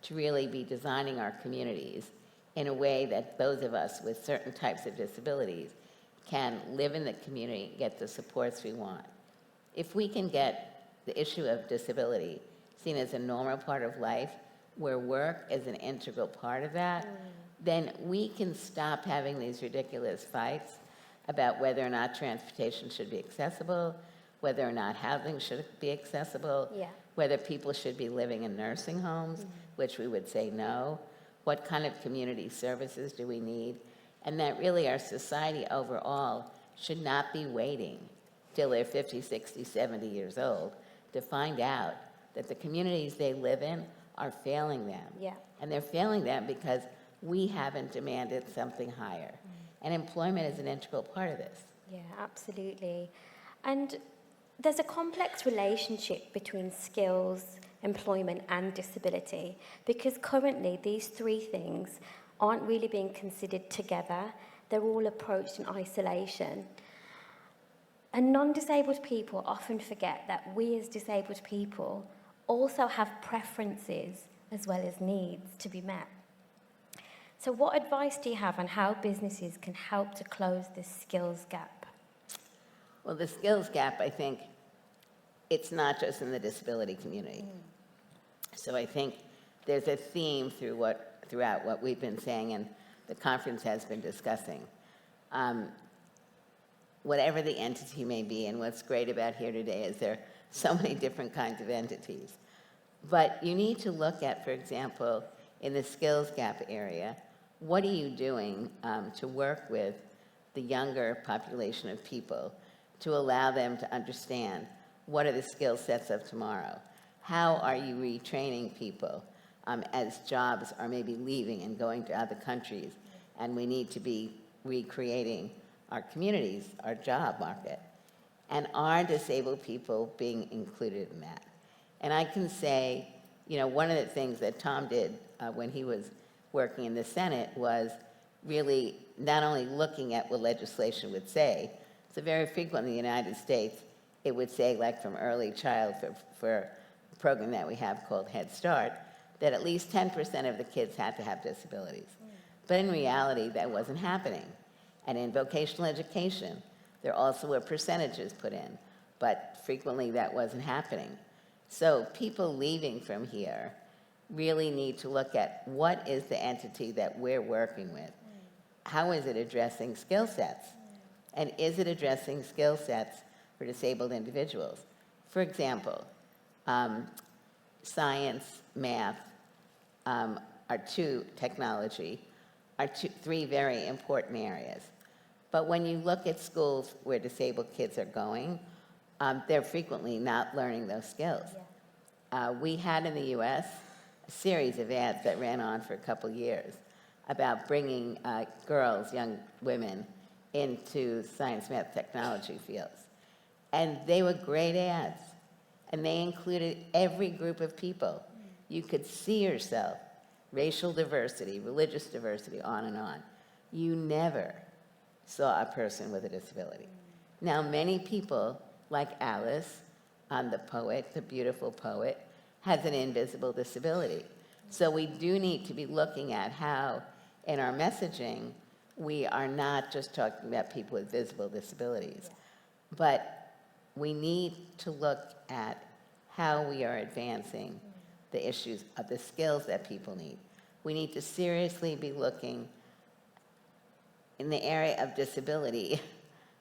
to really be designing our communities in a way that those of us with certain types of disabilities can live in the community and get the supports we want. If we can get the issue of disability seen as a normal part of life, where work is an integral part of that, then we can stop having these ridiculous fights about whether or not transportation should be accessible, whether or not housing should be accessible, whether people should be living in nursing homes, which we would say no, what kind of community services do we need, and that really our society overall should not be waiting till they're 50, 60, 70 years old to find out that the communities they live in are failing them. And they're failing them because we haven't demanded something higher. And employment is an integral part of this. Yeah, absolutely. And there's a complex relationship between skills, employment and disability, because currently these three things aren't really being considered together. They're all approached in isolation. And non-disabled people often forget that we as disabled people also have preferences as well as needs to be met. So what advice do you have on how businesses can help to close this skills gap? Well, the skills gap, I think, it's not just in the disability community. So I think there's a theme throughout what we've been saying and the conference has been discussing. Whatever the entity may be, and what's great about here today is there are so many different kinds of entities. But you need to look at, for example, in the skills gap area, what are you doing to work with the younger population of people to allow them to understand what are the skill sets of tomorrow? How are you retraining people as jobs are maybe leaving and going to other countries, and we need to be recreating our communities, our job market? And are disabled people being included in that? And I can say, one of the things that Tom did when he was working in the Senate was really not only looking at what legislation would say. So very frequently in the United States, it would say, like from early childhood for a program that we have called Head Start, that at least 10% of the kids had to have disabilities. But in reality, that wasn't happening. And in vocational education, there also were percentages put in, but frequently that wasn't happening. So people leaving from here really need to look at what is the entity that we're working with. How is it addressing skill sets? And is it addressing skill sets for disabled individuals? For example, science, math, technology are three very important areas. But when you look at schools where disabled kids are going, they're frequently not learning those skills. We had in the US a series of ads that ran on for a couple years about bringing girls, young women, into science, math, technology fields. And they were great ads. And they included every group of people. You could see yourself, racial diversity, religious diversity, on and on. You never saw a person with a disability. Now, many people, like Alice, the poet, the beautiful poet, has an invisible disability. So we do need to be looking at how, in our messaging, we are not just talking about people with visible disabilities, but we need to look at how we are advancing the issues of the skills that people need. We need to seriously be looking in the area of disability.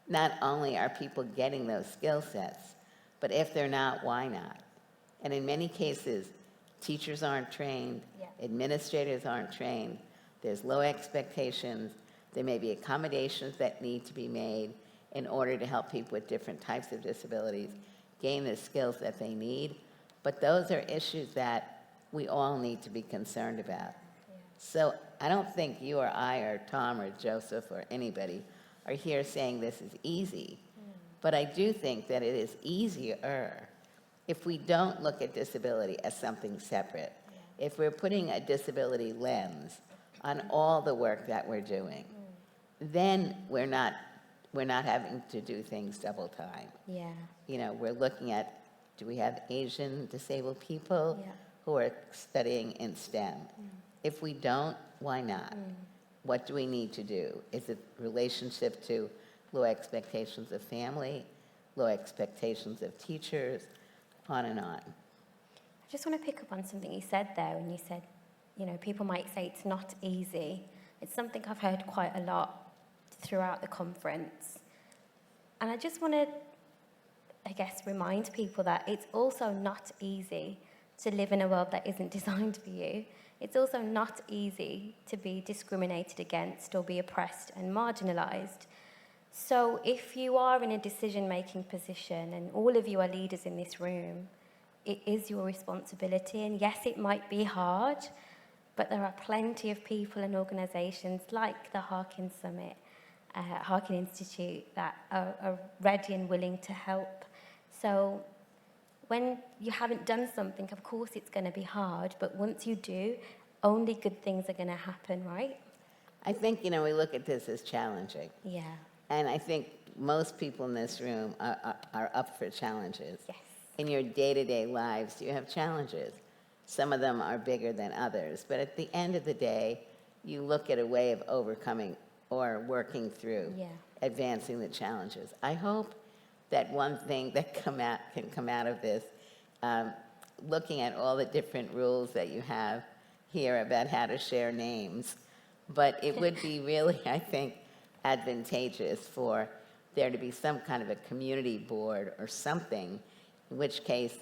Not only are people getting those skill sets, but if they're not, why not? And in many cases, teachers aren't trained, administrators aren't trained, there's low expectations, there may be accommodations that need to be made in order to help people with different types of disabilities gain the skills that they need. But those are issues that we all need to be concerned about. So I don't think you or I or Tom or Joseph or anybody are here saying this is easy. But I do think that it is easier if we don't look at disability as something separate. If we're putting a disability lens on all the work that we're doing, then we're not having to do things double time. We're looking at, do we have Asian disabled people who are studying in STEM? If we don't, why not? What do we need to do? Is it relationship to low expectations of family, low expectations of teachers, on and on? I just want to pick up on something you said there when you said, people might say it's not easy. It's something I've heard quite a lot throughout the conference. And I just want to, remind people that it's also not easy to live in a world that isn't designed for you. It's also not easy to be discriminated against or be oppressed and marginalised. So if you are in a decision-making position, and all of you are leaders in this room, it is your responsibility. And yes, it might be hard, but there are plenty of people and organisations like the Harkin Summit, Harkin Institute, that are ready and willing to help. So when you haven't done something, of course it's going to be hard, but once you do, only good things are going to happen, right? I think, we look at this as challenging. Yeah. And I think most people in this room are up for challenges. Yes. In your day-to-day lives, you have challenges. Some of them are bigger than others. But at the end of the day, you look at a way of overcoming or working through, advancing the challenges. I hope that one thing that can come out of this, looking at all the different rules that you have here about how to share names, but it would be really, I think, advantageous for there to be some kind of a community board or something, in which case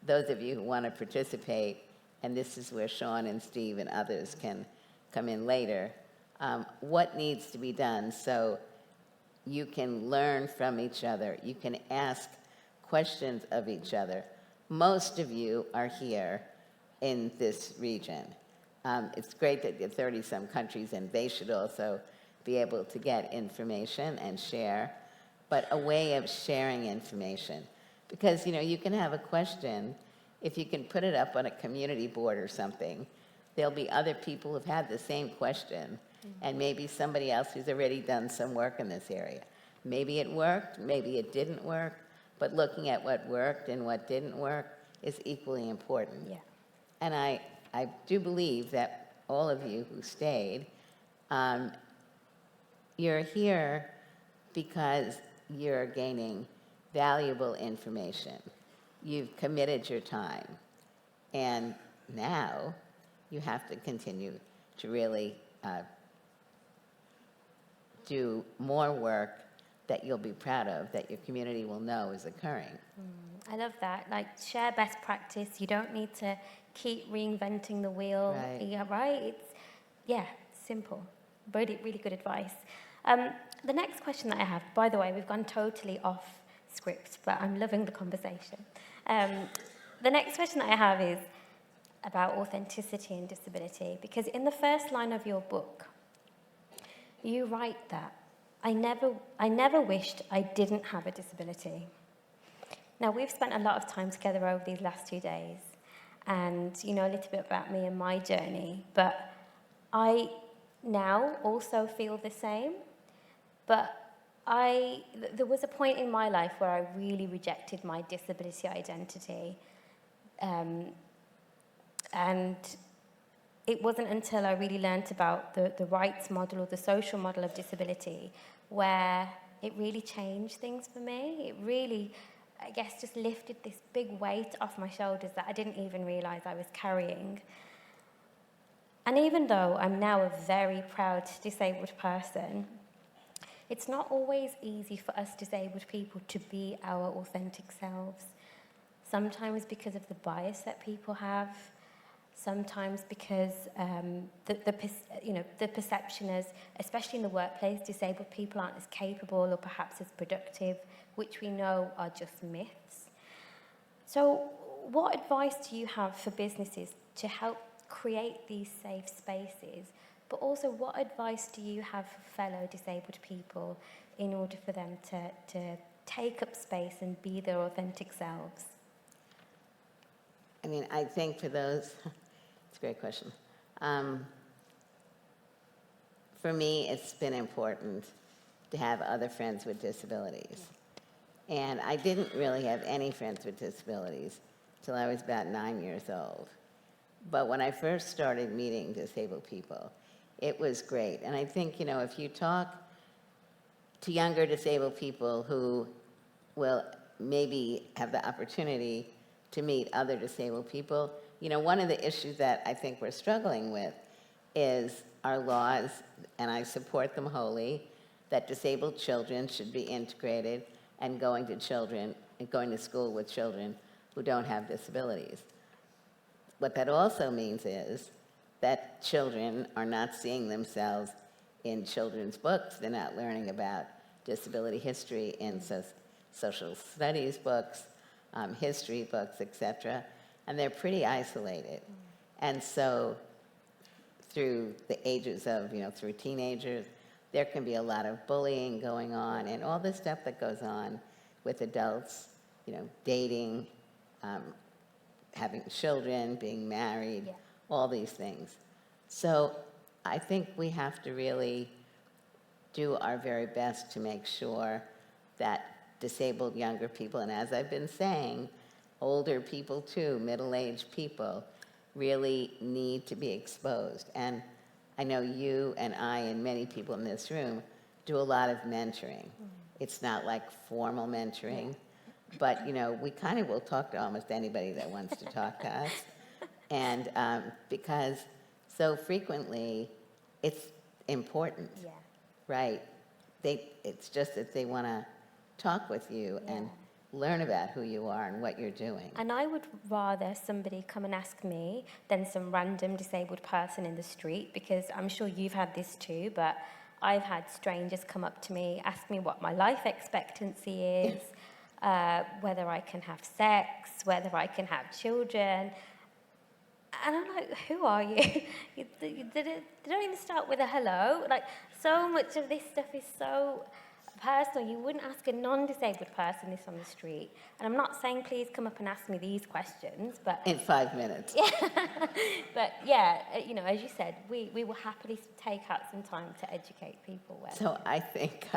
those of you who want to participate, and this is where Sean and Steve and others can come in later, what needs to be done so you can learn from each other, you can ask questions of each other. Most of you are here in this region. It's great that there are 30-some countries, and they should also be able to get information and share, but a way of sharing information. Because, you can have a question, if you can put it up on a community board or something, there'll be other people who've had the same question, and maybe somebody else who's already done some work in this area. Maybe it worked, maybe it didn't work, but looking at what worked and what didn't work is equally important. Yeah. And I do believe that all of you who stayed, you're here because you're gaining valuable information. You've committed your time. And now you have to continue to really do more work that you'll be proud of, that your community will know is occurring. I love that. Like, share best practice. You don't need to keep reinventing the wheel. Right. Yeah, right? It's simple. Really, really good advice. The next question that I have, by the way, we've gone totally off script, but I'm loving the conversation. The next question that I have is about authenticity and disability, because in the first line of your book, you write that I never wished I didn't have a disability. Now, we've spent a lot of time together over these last 2 days, and you know a little bit about me and my journey, but I now also feel the same. But there was a point in my life where I really rejected my disability identity. And it wasn't until I really learnt about the rights model or the social model of disability where it really changed things for me. It really, I guess, just lifted this big weight off my shoulders that I didn't even realise I was carrying. And even though I'm now a very proud disabled person, it's not always easy for us disabled people to be our authentic selves. Sometimes because of the bias that people have, sometimes because the perception is, especially in the workplace, disabled people aren't as capable or perhaps as productive, which we know are just myths. So what advice do you have for businesses to help create these safe spaces? But also, what advice do you have for fellow disabled people in order for them to take up space and be their authentic selves? I mean, I think for those, it's a great question. For me, it's been important to have other friends with disabilities. And I didn't really have any friends with disabilities till I was about 9 years old. But when I first started meeting disabled people, it was great. And I think, if you talk to younger disabled people who will maybe have the opportunity to meet other disabled people, one of the issues that I think we're struggling with is our laws, and I support them wholly, that disabled children should be integrated and going to school with children who don't have disabilities. What that also means is that children are not seeing themselves in children's books. They're not learning about disability history in social studies books, history books, etc. And they're pretty isolated. And so through the ages of, through teenagers, there can be a lot of bullying going on and all this stuff that goes on with adults, dating, having children, being married, Yeah. all these things. So I think we have to really do our very best to make sure that disabled younger people, and as I've been saying, older people too, middle-aged people, really need to be exposed. And I know you and I and many people in this room do a lot of mentoring. It's not like formal mentoring, but we kind of will talk to almost anybody that wants to talk to us. And because so frequently it's important, Yeah. right? It's just that they want to talk with you and learn about who you are and what you're doing. And I would rather somebody come and ask me than some random disabled person in the street, because I'm sure you've had this too, but I've had strangers come up to me, ask me what my life expectancy is, whether I can have sex, whether I can have children. And I'm like, who are you? They don't even start with a hello. Like, so much of this stuff is so personal. You wouldn't ask a non-disabled person this on the street. And I'm not saying please come up and ask me these questions, but... In 5 minutes. But yeah, as you said, we will happily take out some time to educate people. So I think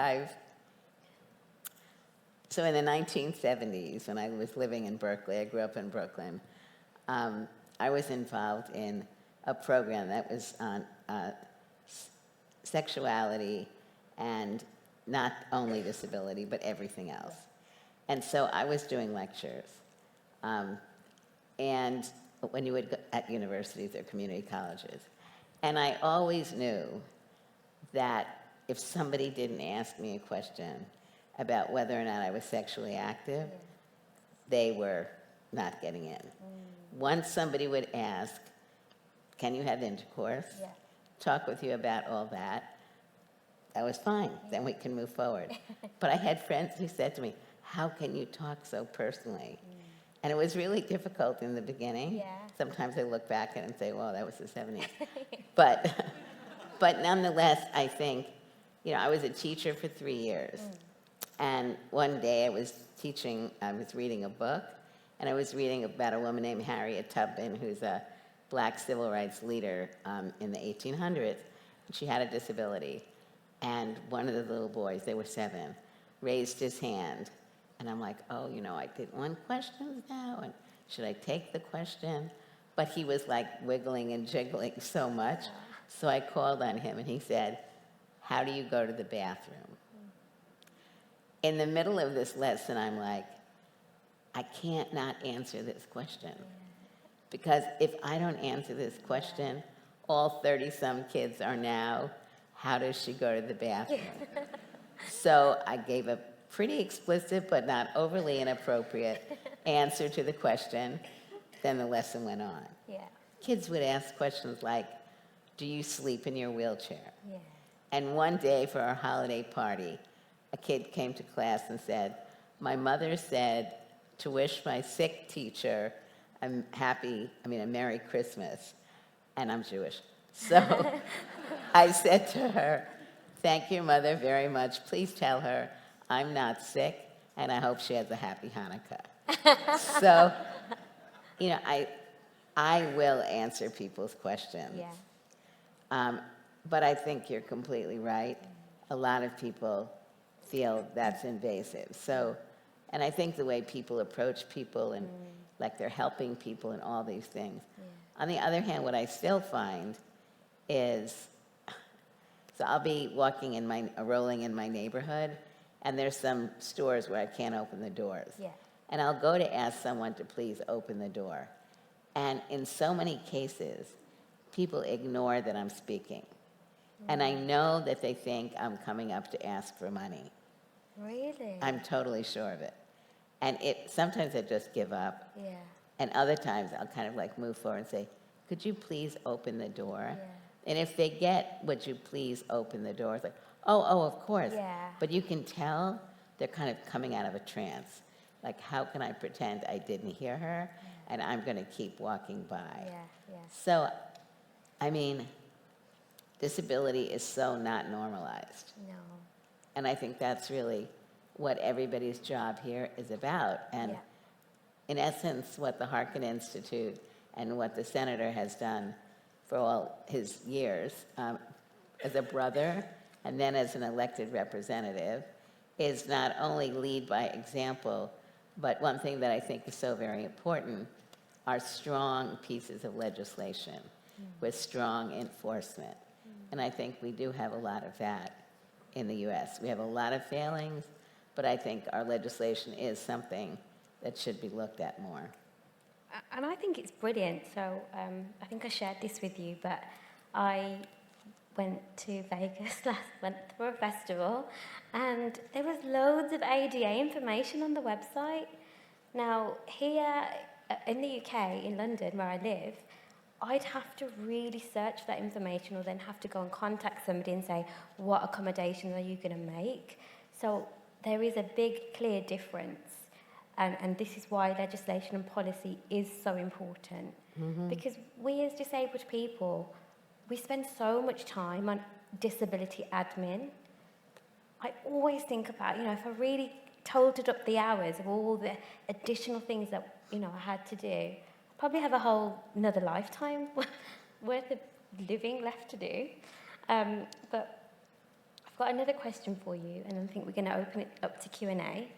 so in the 1970s, when I was living in Berkeley, I grew up in Brooklyn, I was involved in a program that was on sexuality and not only disability, but everything else. And so I was doing lectures. And when you would go at universities or community colleges. And I always knew that if somebody didn't ask me a question about whether or not I was sexually active, they were not getting in. Once somebody would ask, can you have intercourse? Yeah. Talk with you about all that, that was fine. Then we can move forward. But I had friends who said to me, how can you talk so personally? And it was really difficult in the beginning. Yeah. Sometimes I look back at it and say, well, that was the 70s. but nonetheless, I think, I was a teacher for 3 years. And one day I was reading a book, and I was reading about a woman named Harriet Tubman, who's a black civil rights leader in the 1800s. And she had a disability. And one of the little boys, they were 7, raised his hand. And I'm like, oh, I did 1 question now, and should I take the question? But he was like wiggling and jiggling so much. So I called on him, and he said, how do you go to the bathroom? In the middle of this lesson, I'm like, I can't not answer this question. Because if I don't answer this question, all 30-some kids are now, how does she go to the bathroom? So I gave a pretty explicit but not overly inappropriate answer to the question. Then the lesson went on. Yeah. Kids would ask questions like, do you sleep in your wheelchair? Yeah. And one day for our holiday party, a kid came to class and said, my mother said to wish my sick teacher a Merry Christmas, and I'm Jewish. So I said to her, thank your mother very much. Please tell her I'm not sick, and I hope she has a happy Hanukkah. So, I will answer people's questions. Yeah. But I think you're completely right. A lot of people feel that's invasive. So, and I think the way people approach people and like they're helping people and all these things. On the other hand, what I still find is, so I'll be rolling in my neighborhood, and there's some stores where I can't open the doors. Yeah. And I'll go to ask someone to please open the door. And in so many cases, people ignore that I'm speaking. And I know that they think I'm coming up to ask for money. Really? I'm totally sure of it. And sometimes I just give up. Yeah. And other times I'll kind of like move forward and say, could you please open the door? Yeah. And if they get, would you please open the door? It's like, oh, of course. Yeah. But you can tell they're kind of coming out of a trance. Like, how can I pretend I didn't hear her? And I'm going to keep walking by. Yeah. So, disability is so not normalized. No. And I think that's really what everybody's job here is about. And in essence, what the Harkin Institute and what the senator has done for all his years as a brother and then as an elected representative is not only lead by example, but one thing that I think is so very important are strong pieces of legislation with strong enforcement. And I think we do have a lot of that in the US. We have a lot of failings, but I think our legislation is something that should be looked at more. And I think it's brilliant. So I think I shared this with you, but I went to Vegas went for a festival, and there was loads of ADA information on the website. Now, here in the UK, in London, where I live, I'd have to really search for that information or then have to go and contact somebody and say, what accommodations are you going to make? So there is a big, clear difference. And this is why legislation and policy is so important. Because we as disabled people, we spend so much time on disability admin. I always think about, if I really totaled up the hours of all the additional things that, I had to do, I'd probably have a whole another lifetime worth of living left to do. But I've got another question for you, and I think we're going to open it up to Q&A.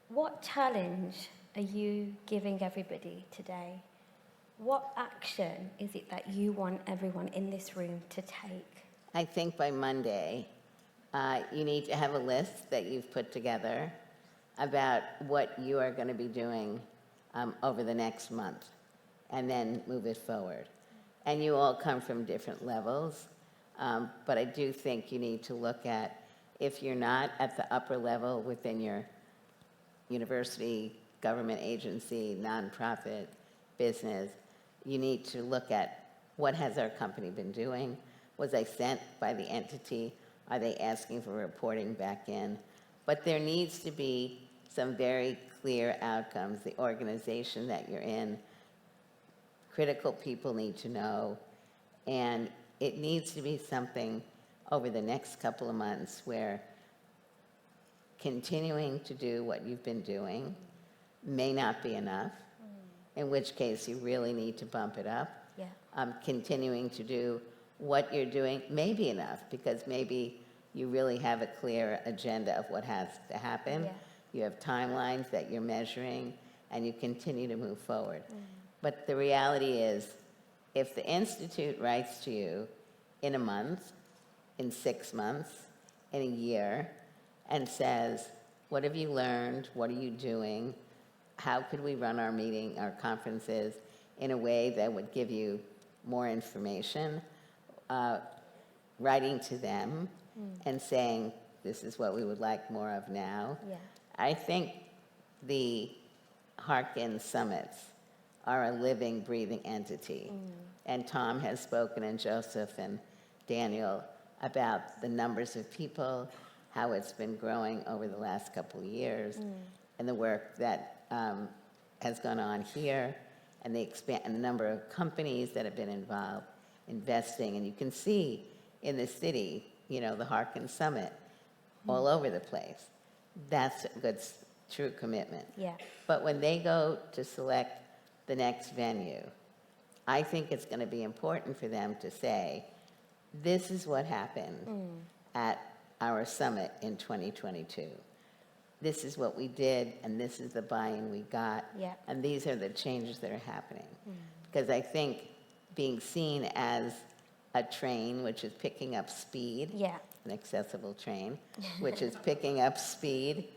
What challenge are you giving everybody today? What action is it that you want everyone in this room to take? I think by Monday, you need to have a list that you've put together about what you are going to be doing over the next month, and then move it forward. And you all come from different levels, but I do think you need to look at, if you're not at the upper level within your university, government agency, nonprofit, business, you need to look at what has our company been doing? Was I sent by the entity? Are they asking for reporting back in? But there needs to be some very clear outcomes. The organization that you're in, critical people need to know, and it needs to be something over the next couple of months where continuing to do what you've been doing may not be enough, in which case you really need to bump it up. Yeah. Continuing to do what you're doing may be enough, because maybe you really have a clear agenda of what has to happen. Yeah. You have timelines that you're measuring, and you continue to move forward. But the reality is, if the Institute writes to you in a month, in 6 months, in a year, and says, what have you learned? What are you doing? How could we run our meeting, our conferences, in a way that would give you more information? Writing to them and saying, this is what we would like more of now. Yeah. I think the Harkin summits are a living, breathing entity. And Tom has spoken, and Joseph and Daniel, about the numbers of people, how it's been growing over the last couple of years, and the work that has gone on here, and the number of companies that have been involved, investing. And you can see in the city, the Harkin Summit, all over the place. That's a good, true commitment. Yeah. But when they go to select the next venue, I think it's going to be important for them to say, this is what happened at our summit in 2022. This is what we did, and this is the buy-in we got, Yeah. and these are the changes that are happening. Because I think being seen as a train which is picking up speed, Yeah. an accessible train, which is picking up speed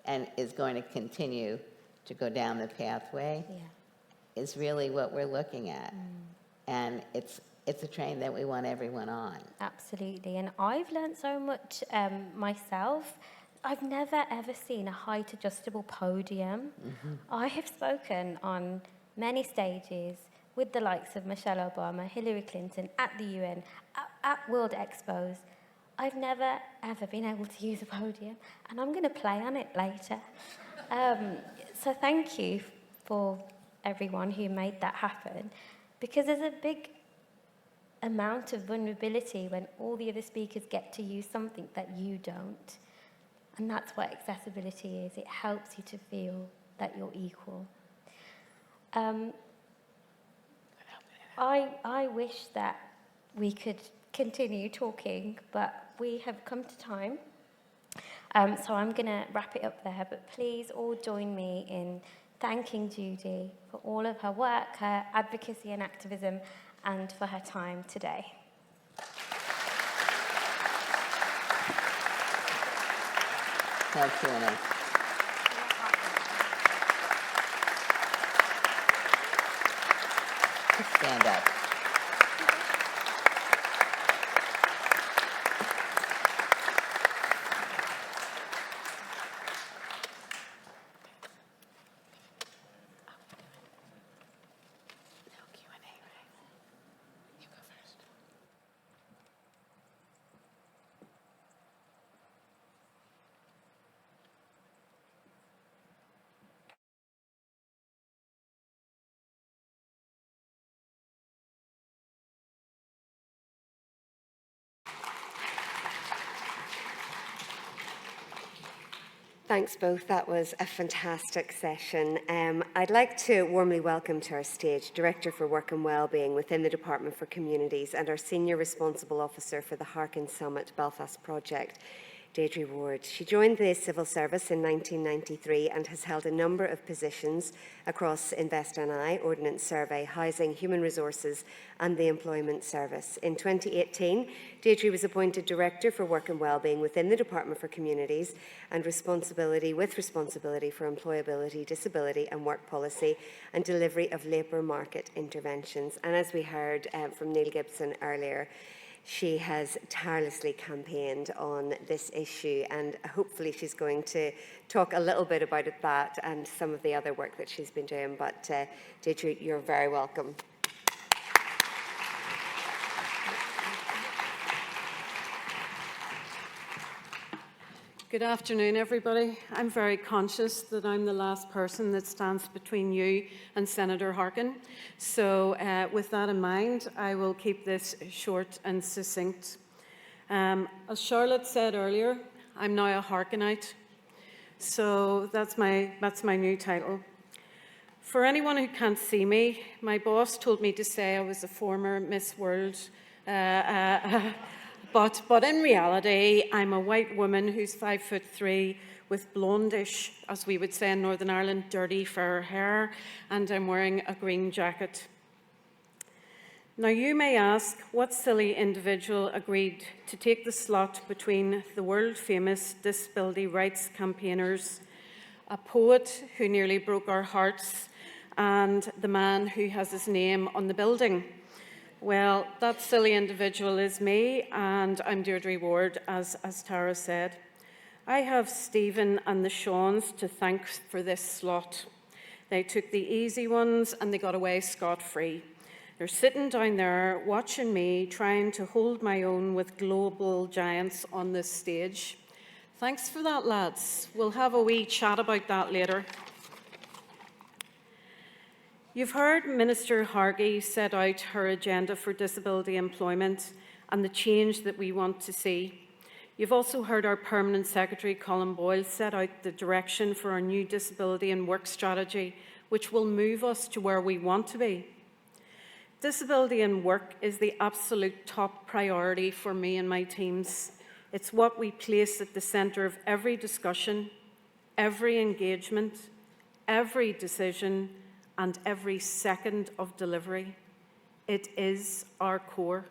and is going to continue to go down the pathway, Yeah. is really what we're looking at. And it's a train that we want everyone on. Absolutely. And I've learned so much myself. I've never ever seen a height adjustable podium. I have spoken on many stages with the likes of Michelle Obama, Hillary Clinton, at the UN, at World Expos. I've never ever been able to use a podium, and I'm going to play on it later. So thank you for everyone who made that happen, because there's a big amount of vulnerability when all the other speakers get to use something that you don't. And that's what accessibility is. It helps you to feel that you're equal. I wish that we could continue talking, but we have come to time. So I'm going to wrap it up there, but please all join me in thanking Judy for all of her work, her advocacy and activism, and for her time today. Thank you, Annie. Stand up. Thanks both. That was a fantastic session. I'd like to warmly welcome to our stage Director for Work and Wellbeing within the Department for Communities and our Senior Responsible Officer for the Harkin Summit Belfast project, Deirdre Ward. She joined the civil service in 1993 and has held a number of positions across Invest NI, Ordnance Survey, Housing, Human Resources and the Employment Service. In 2018, Deirdre was appointed Director for Work and Wellbeing within the Department for Communities and responsibility for employability, disability and work policy and delivery of labour market interventions. And as we heard from Neil Gibson earlier, she has tirelessly campaigned on this issue, and hopefully she's going to talk a little bit about that and some of the other work that she's been doing. But Deirdre, you're very welcome. Good afternoon, everybody. I'm very conscious that I'm the last person that stands between you and Senator Harkin. So with that in mind, I will keep this short and succinct. As Charlotte said earlier, I'm now a Harkinite. So that's my new title. For anyone who can't see me, my boss told me to say I was a former Miss World. But in reality, I'm a white woman who's 5'3", with blondish, as we would say in Northern Ireland, dirty fair hair, and I'm wearing a green jacket. Now you may ask, what silly individual agreed to take the slot between the world-famous disability rights campaigners, a poet who nearly broke our hearts, and the man who has his name on the building? Well, that silly individual is me, and I'm Deirdre Ward, as Tara said. I have Stephen and the Shawns to thank for this slot. They took the easy ones and they got away scot-free. They're sitting down there watching me, trying to hold my own with global giants on this stage. Thanks for that, lads. We'll have a wee chat about that later. You've heard Minister Harkin set out her agenda for disability employment and the change that we want to see. You've also heard our Permanent Secretary, Colin Boyle, set out the direction for our new disability and work strategy, which will move us to where we want to be. Disability and work is the absolute top priority for me and my teams. It's what we place at the centre of every discussion, every engagement, every decision, and every second of delivery. It is our core.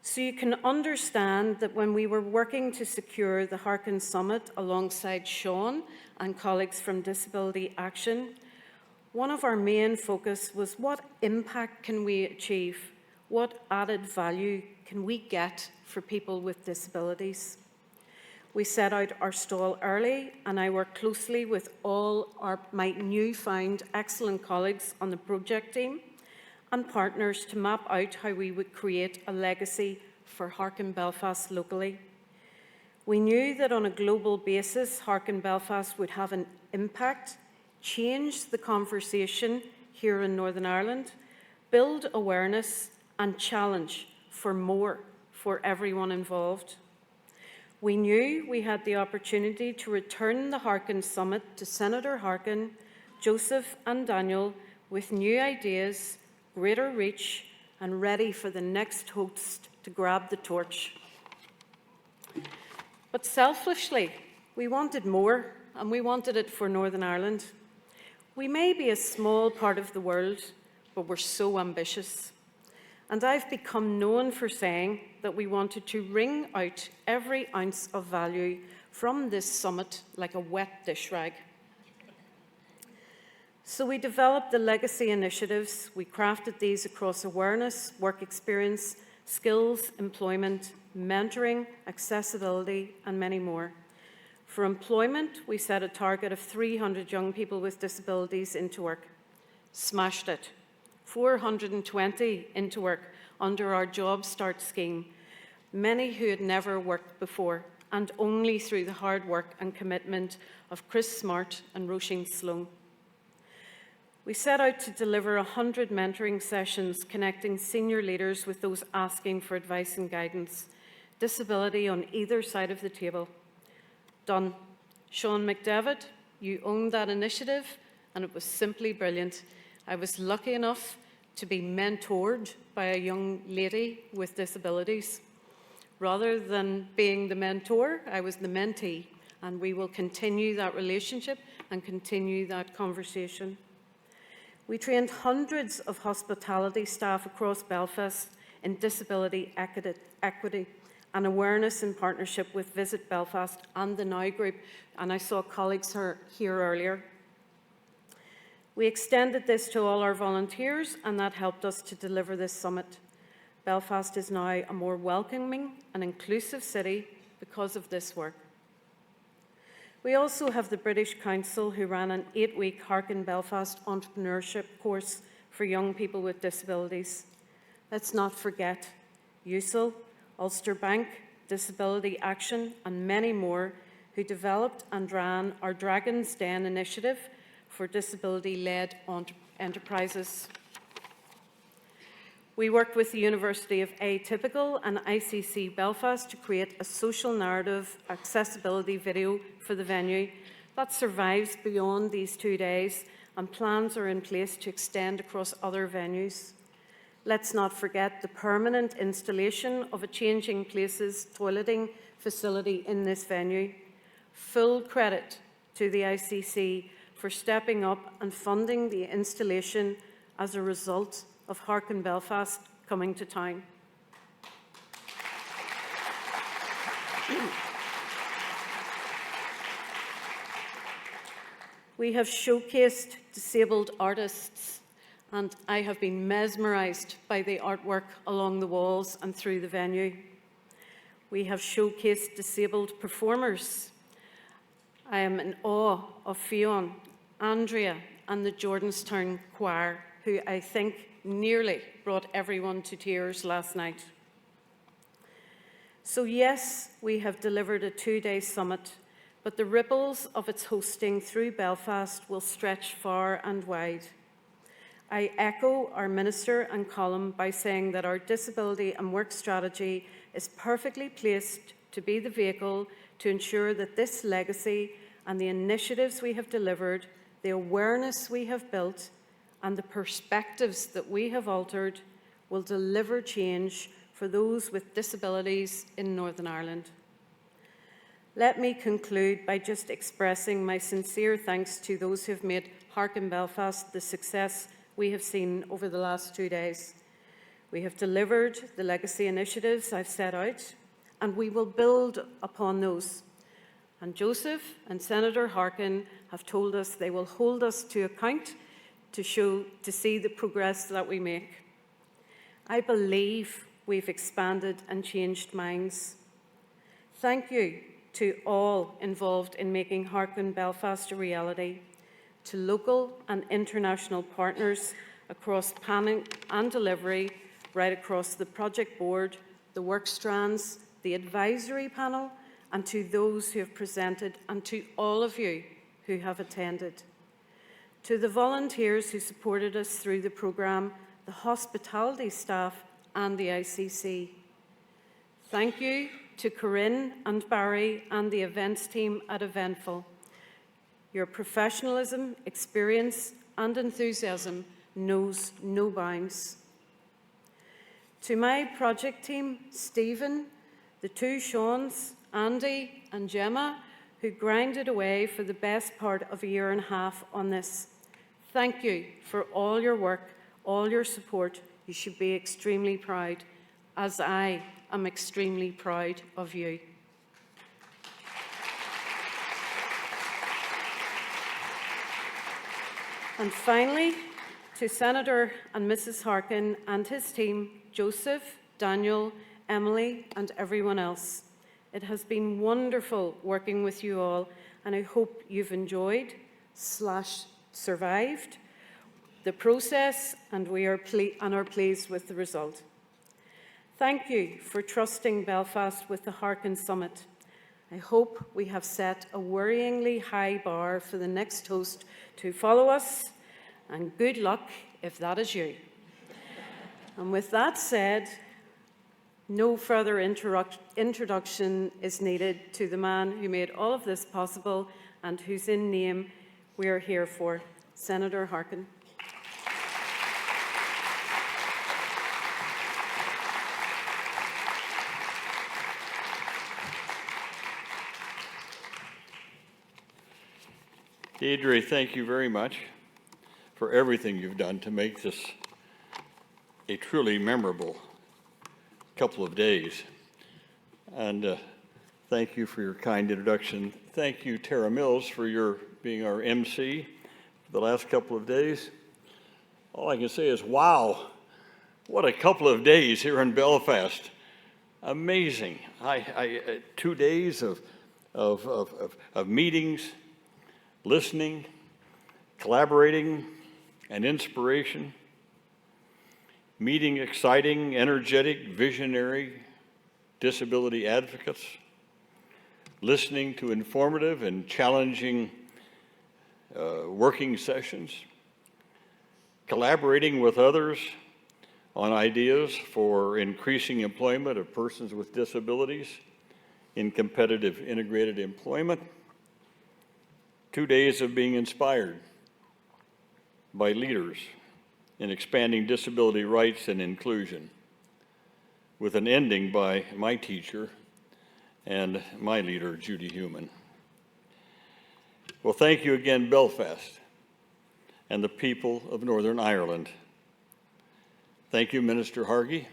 So you can understand that when we were working to secure the Harkin Summit alongside Sean and colleagues from Disability Action, one of our main focus was what impact can we achieve? What added value can we get for people with disabilities? We set out our stall early, and I worked closely with all my newfound excellent colleagues on the project team and partners to map out how we would create a legacy for Harkin Belfast locally. We knew that on a global basis, Harkin Belfast would have an impact, change the conversation here in Northern Ireland, build awareness and challenge for more for everyone involved. We knew we had the opportunity to return the Harkin Summit to Senator Harkin, Joseph and Daniel with new ideas, greater reach, and ready for the next host to grab the torch. But selfishly, we wanted more, and we wanted it for Northern Ireland. We may be a small part of the world, but we're so ambitious. And I've become known for saying that we wanted to wring out every ounce of value from this summit like a wet dish rag. So we developed the legacy initiatives. We crafted these across awareness, work experience, skills, employment, mentoring, accessibility, and many more. For employment, we set a target of 300 young people with disabilities into work. Smashed it. 420 into work under our Job Start scheme, many who had never worked before, and only through the hard work and commitment of Chris Smart and Roisin Sloan. We set out to deliver 100 mentoring sessions connecting senior leaders with those asking for advice and guidance, disability on either side of the table. Done. Sean McDevitt, you owned that initiative, and it was simply brilliant. I was lucky enough to be mentored by a young lady with disabilities. Rather than being the mentor, I was the mentee, and we will continue that relationship and continue that conversation. We trained hundreds of hospitality staff across Belfast in disability equity and awareness in partnership with Visit Belfast and the Now Group, and I saw colleagues here earlier. We extended this to all our volunteers, and that helped us to deliver this summit. Belfast is now a more welcoming and inclusive city because of this work. We also have the British Council, who ran an 8-week Harkin Belfast entrepreneurship course for young people with disabilities. Let's not forget USIL, Ulster Bank, Disability Action, and many more, who developed and ran our Dragon's Den initiative for disability-led enterprises. We worked with the University of Atypical and ICC Belfast to create a social narrative accessibility video for the venue that survives beyond these 2 days, and plans are in place to extend across other venues. Let's not forget the permanent installation of a changing places toileting facility in this venue. Full credit to the ICC for stepping up and funding the installation as a result of Harkin Belfast coming to town. We have showcased disabled artists, and I have been mesmerised by the artwork along the walls and through the venue. We have showcased disabled performers. I am in awe of Fionn, Andrea, and the Jordanstown Choir, who I think nearly brought everyone to tears last night. So yes, we have delivered a 2-day summit, but the ripples of its hosting through Belfast will stretch far and wide. I echo our Minister and Colm by saying that our disability and work strategy is perfectly placed to be the vehicle to ensure that this legacy and the initiatives we have delivered, the awareness we have built, and the perspectives that we have altered will deliver change for those with disabilities in Northern Ireland. Let me conclude by just expressing my sincere thanks to those who have made Harkin Belfast the success we have seen over the last 2 days. We have delivered the legacy initiatives I've set out, and we will build upon those. And Joseph and Senator Harkin have told us they will hold us to account to see the progress that we make. I believe we've expanded and changed minds. Thank you to all involved in making Harkin Belfast a reality, to local and international partners across planning and delivery, right across the project board, the work strands, the advisory panel, and to those who have presented, and to all of you who have attended. To the volunteers who supported us through the programme, the hospitality staff and the ICC. Thank you to Corinne and Barry and the events team at Eventful. Your professionalism, experience, and enthusiasm knows no bounds. To my project team, Stephen, the two Seans, Andy and Gemma, who grinded away for the best part of a year and a half on this. Thank you for all your work, all your support. You should be extremely proud, as I am extremely proud of you. And finally, to Senator and Mrs. Harkin and his team, Joseph, Daniel, Emily, and everyone else. It has been wonderful working with you all, and I hope you've enjoyed / survived the process, and we are pleased with the result. Thank you for trusting Belfast with the Harkin Summit. I hope we have set a worryingly high bar for the next host to follow us, and good luck if that is you. And with that said, no further introduction is needed to the man who made all of this possible and whose name we are here for, Senator Harkin. Deirdre, thank you very much for everything you've done to make this a truly memorable couple of days. And thank you for your kind introduction. Thank you, Tara Mills, for your being our MC for the last couple of days. All I can say is, wow, what a couple of days here in Belfast. Amazing. 2 days of meetings, listening, collaborating, and inspiration, meeting exciting, energetic, visionary disability advocates, listening to informative and challenging working sessions, collaborating with others on ideas for increasing employment of persons with disabilities in competitive integrated employment. 2 days of being inspired by leaders in expanding disability rights and inclusion, with an ending by my teacher and my leader, Judy Huemann. Well, thank you again, Belfast, and the people of Northern Ireland. Thank you, Minister Hargie,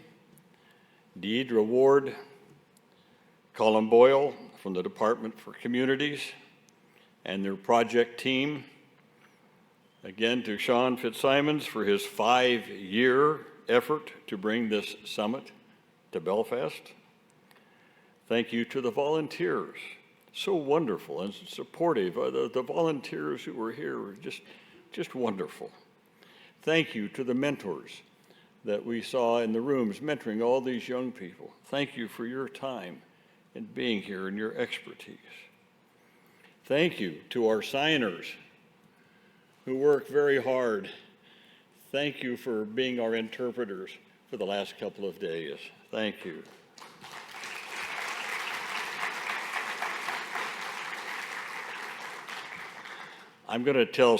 Deirdre Ward, Colin Boyle from the Department for Communities, and their project team. Again, to Sean Fitzsimons for his 5-year effort to bring this summit to Belfast. Thank you to the volunteers, so wonderful and supportive. The volunteers who were here were just wonderful. Thank you to the mentors that we saw in the rooms mentoring all these young people. Thank you for your time and being here and your expertise. Thank you to our signers who work very hard. Thank you for being our interpreters for the last couple of days. Thank you. I'm going to tell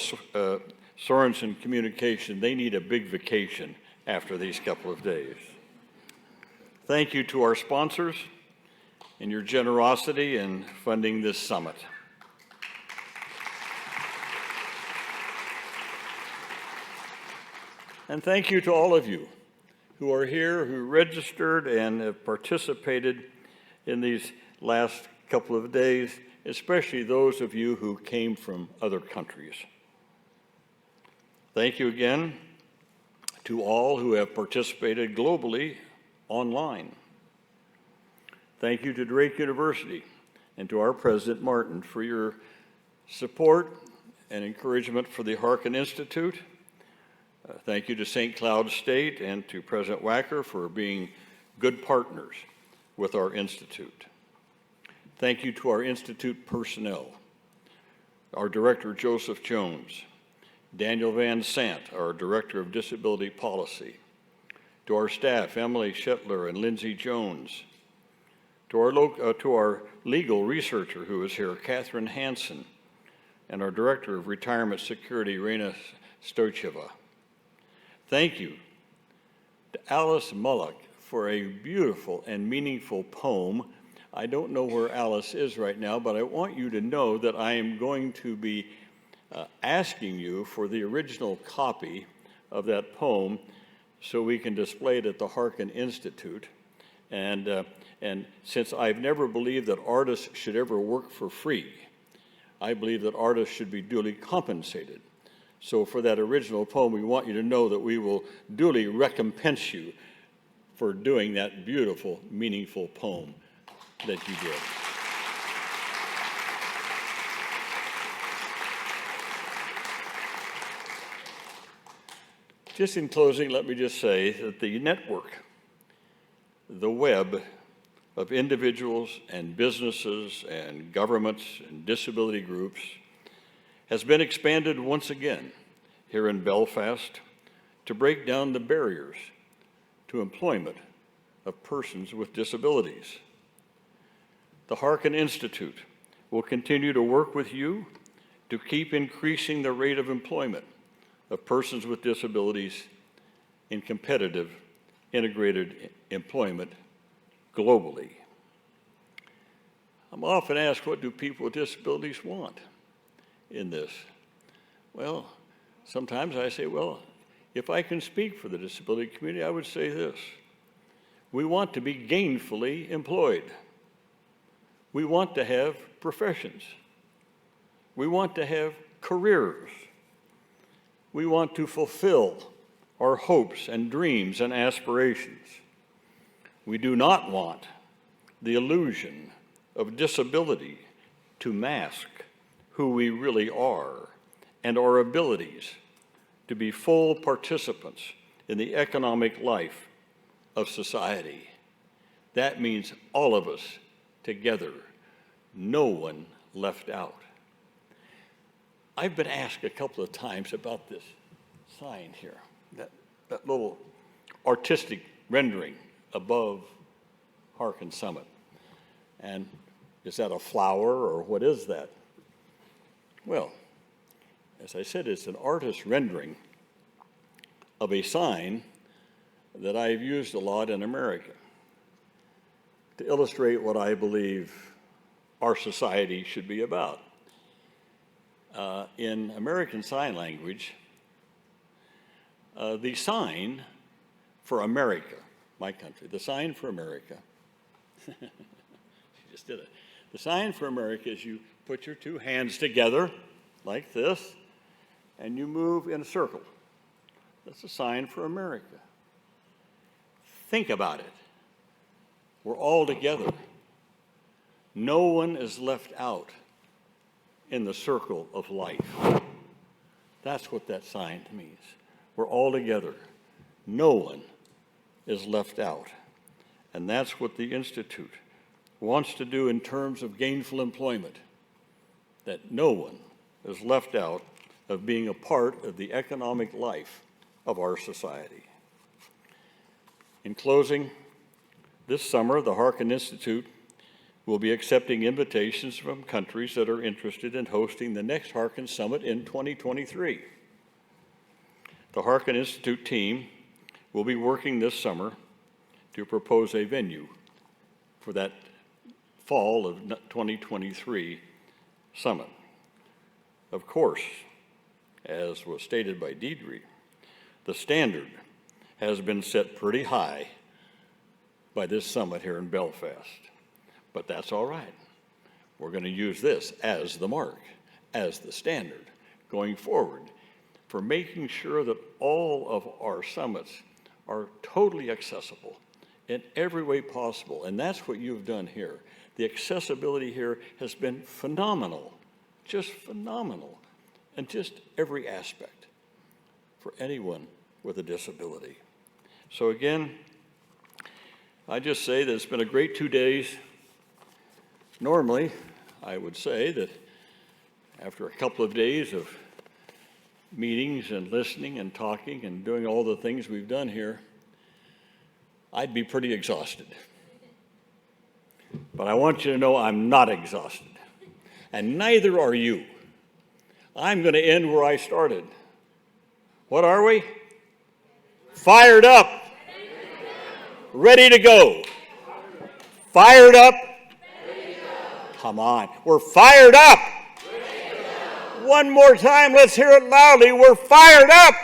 Sorensen Communication they need a big vacation after these couple of days. Thank you to our sponsors and your generosity in funding this summit. And thank you to all of you who are here, who registered and have participated in these last couple of days, especially those of you who came from other countries. Thank you again to all who have participated globally online. Thank you to Drake University and to our President Martin for your support and encouragement for the Harkin Institute. Thank you to St. Cloud State and to President Wacker for being good partners with our Institute. Thank you to our Institute personnel, our Director Joseph Jones, Daniel Van Sant, our Director of Disability Policy, to our staff, Emily Shetler and Lindsay Jones, to our legal researcher who is here, Catherine Hansen, and our Director of Retirement Security, Rena Stocheva. Thank you to Alice Mullock for a beautiful and meaningful poem. I don't know where Alice is right now, but I want you to know that I am going to be asking you for the original copy of that poem so we can display it at the Harkin Institute. And since I've never believed that artists should ever work for free, I believe that artists should be duly compensated. So for that original poem, we want you to know that we will duly recompense you for doing that beautiful, meaningful poem that you did. Just in closing, let me just say that the network, the web of individuals and businesses and governments and disability groups has been expanded once again here in Belfast to break down the barriers to employment of persons with disabilities. The Harkin Institute will continue to work with you to keep increasing the rate of employment of persons with disabilities in competitive integrated employment globally. I'm often asked, what do people with disabilities want in this? Well, sometimes I say, well, if I can speak for the disability community, I would say this. We want to be gainfully employed. We want to have professions. We want to have careers. We want to fulfill our hopes and dreams and aspirations. We do not want the illusion of disability to mask who we really are and our abilities to be full participants in the economic life of society. That means all of us together, no one left out. I've been asked a couple of times about this sign here, that little artistic rendering above Harkin Summit. And is that a flower or what is that? Well, as I said, it's an artist's rendering of a sign that I've used a lot in America to illustrate what I believe our society should be about. In American Sign Language, the sign for America, my country, the sign for America, she just did it. The sign for America is you put your two hands together like this, and you move in a circle. That's a sign for America. Think about it. We're all together. No one is left out in the circle of life. That's what that sign means. We're all together. No one is left out. And that's what the Institute wants to do in terms of gainful employment, that no one is left out of being a part of the economic life of our society. In closing, this summer, the Harkin Institute will be accepting invitations from countries that are interested in hosting the next Harkin Summit in 2023. The Harkin Institute team will be working this summer to propose a venue for that fall of 2023 summit. Of course, as was stated by Deidre, the standard has been set pretty high by this summit here in Belfast. But that's all right. We're going to use this as the mark, as the standard going forward for making sure that all of our summits are totally accessible in every way possible. And that's what you've done here. The accessibility here has been phenomenal, just phenomenal, in just every aspect for anyone with a disability. So again, I just say that it's been a great 2 days. Normally, I would say that after a couple of days of meetings and listening and talking and doing all the things we've done here, I'd be pretty exhausted. But I want you to know I'm not exhausted, and neither are you. I'm going to end where I started. What are we? Fired up. Ready to go. Fired up. Come on. We're fired up. One more time. Let's hear it loudly. We're fired up.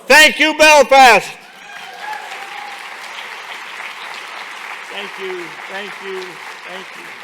Thank you, Belfast. Thank you. Thank you. Thank you.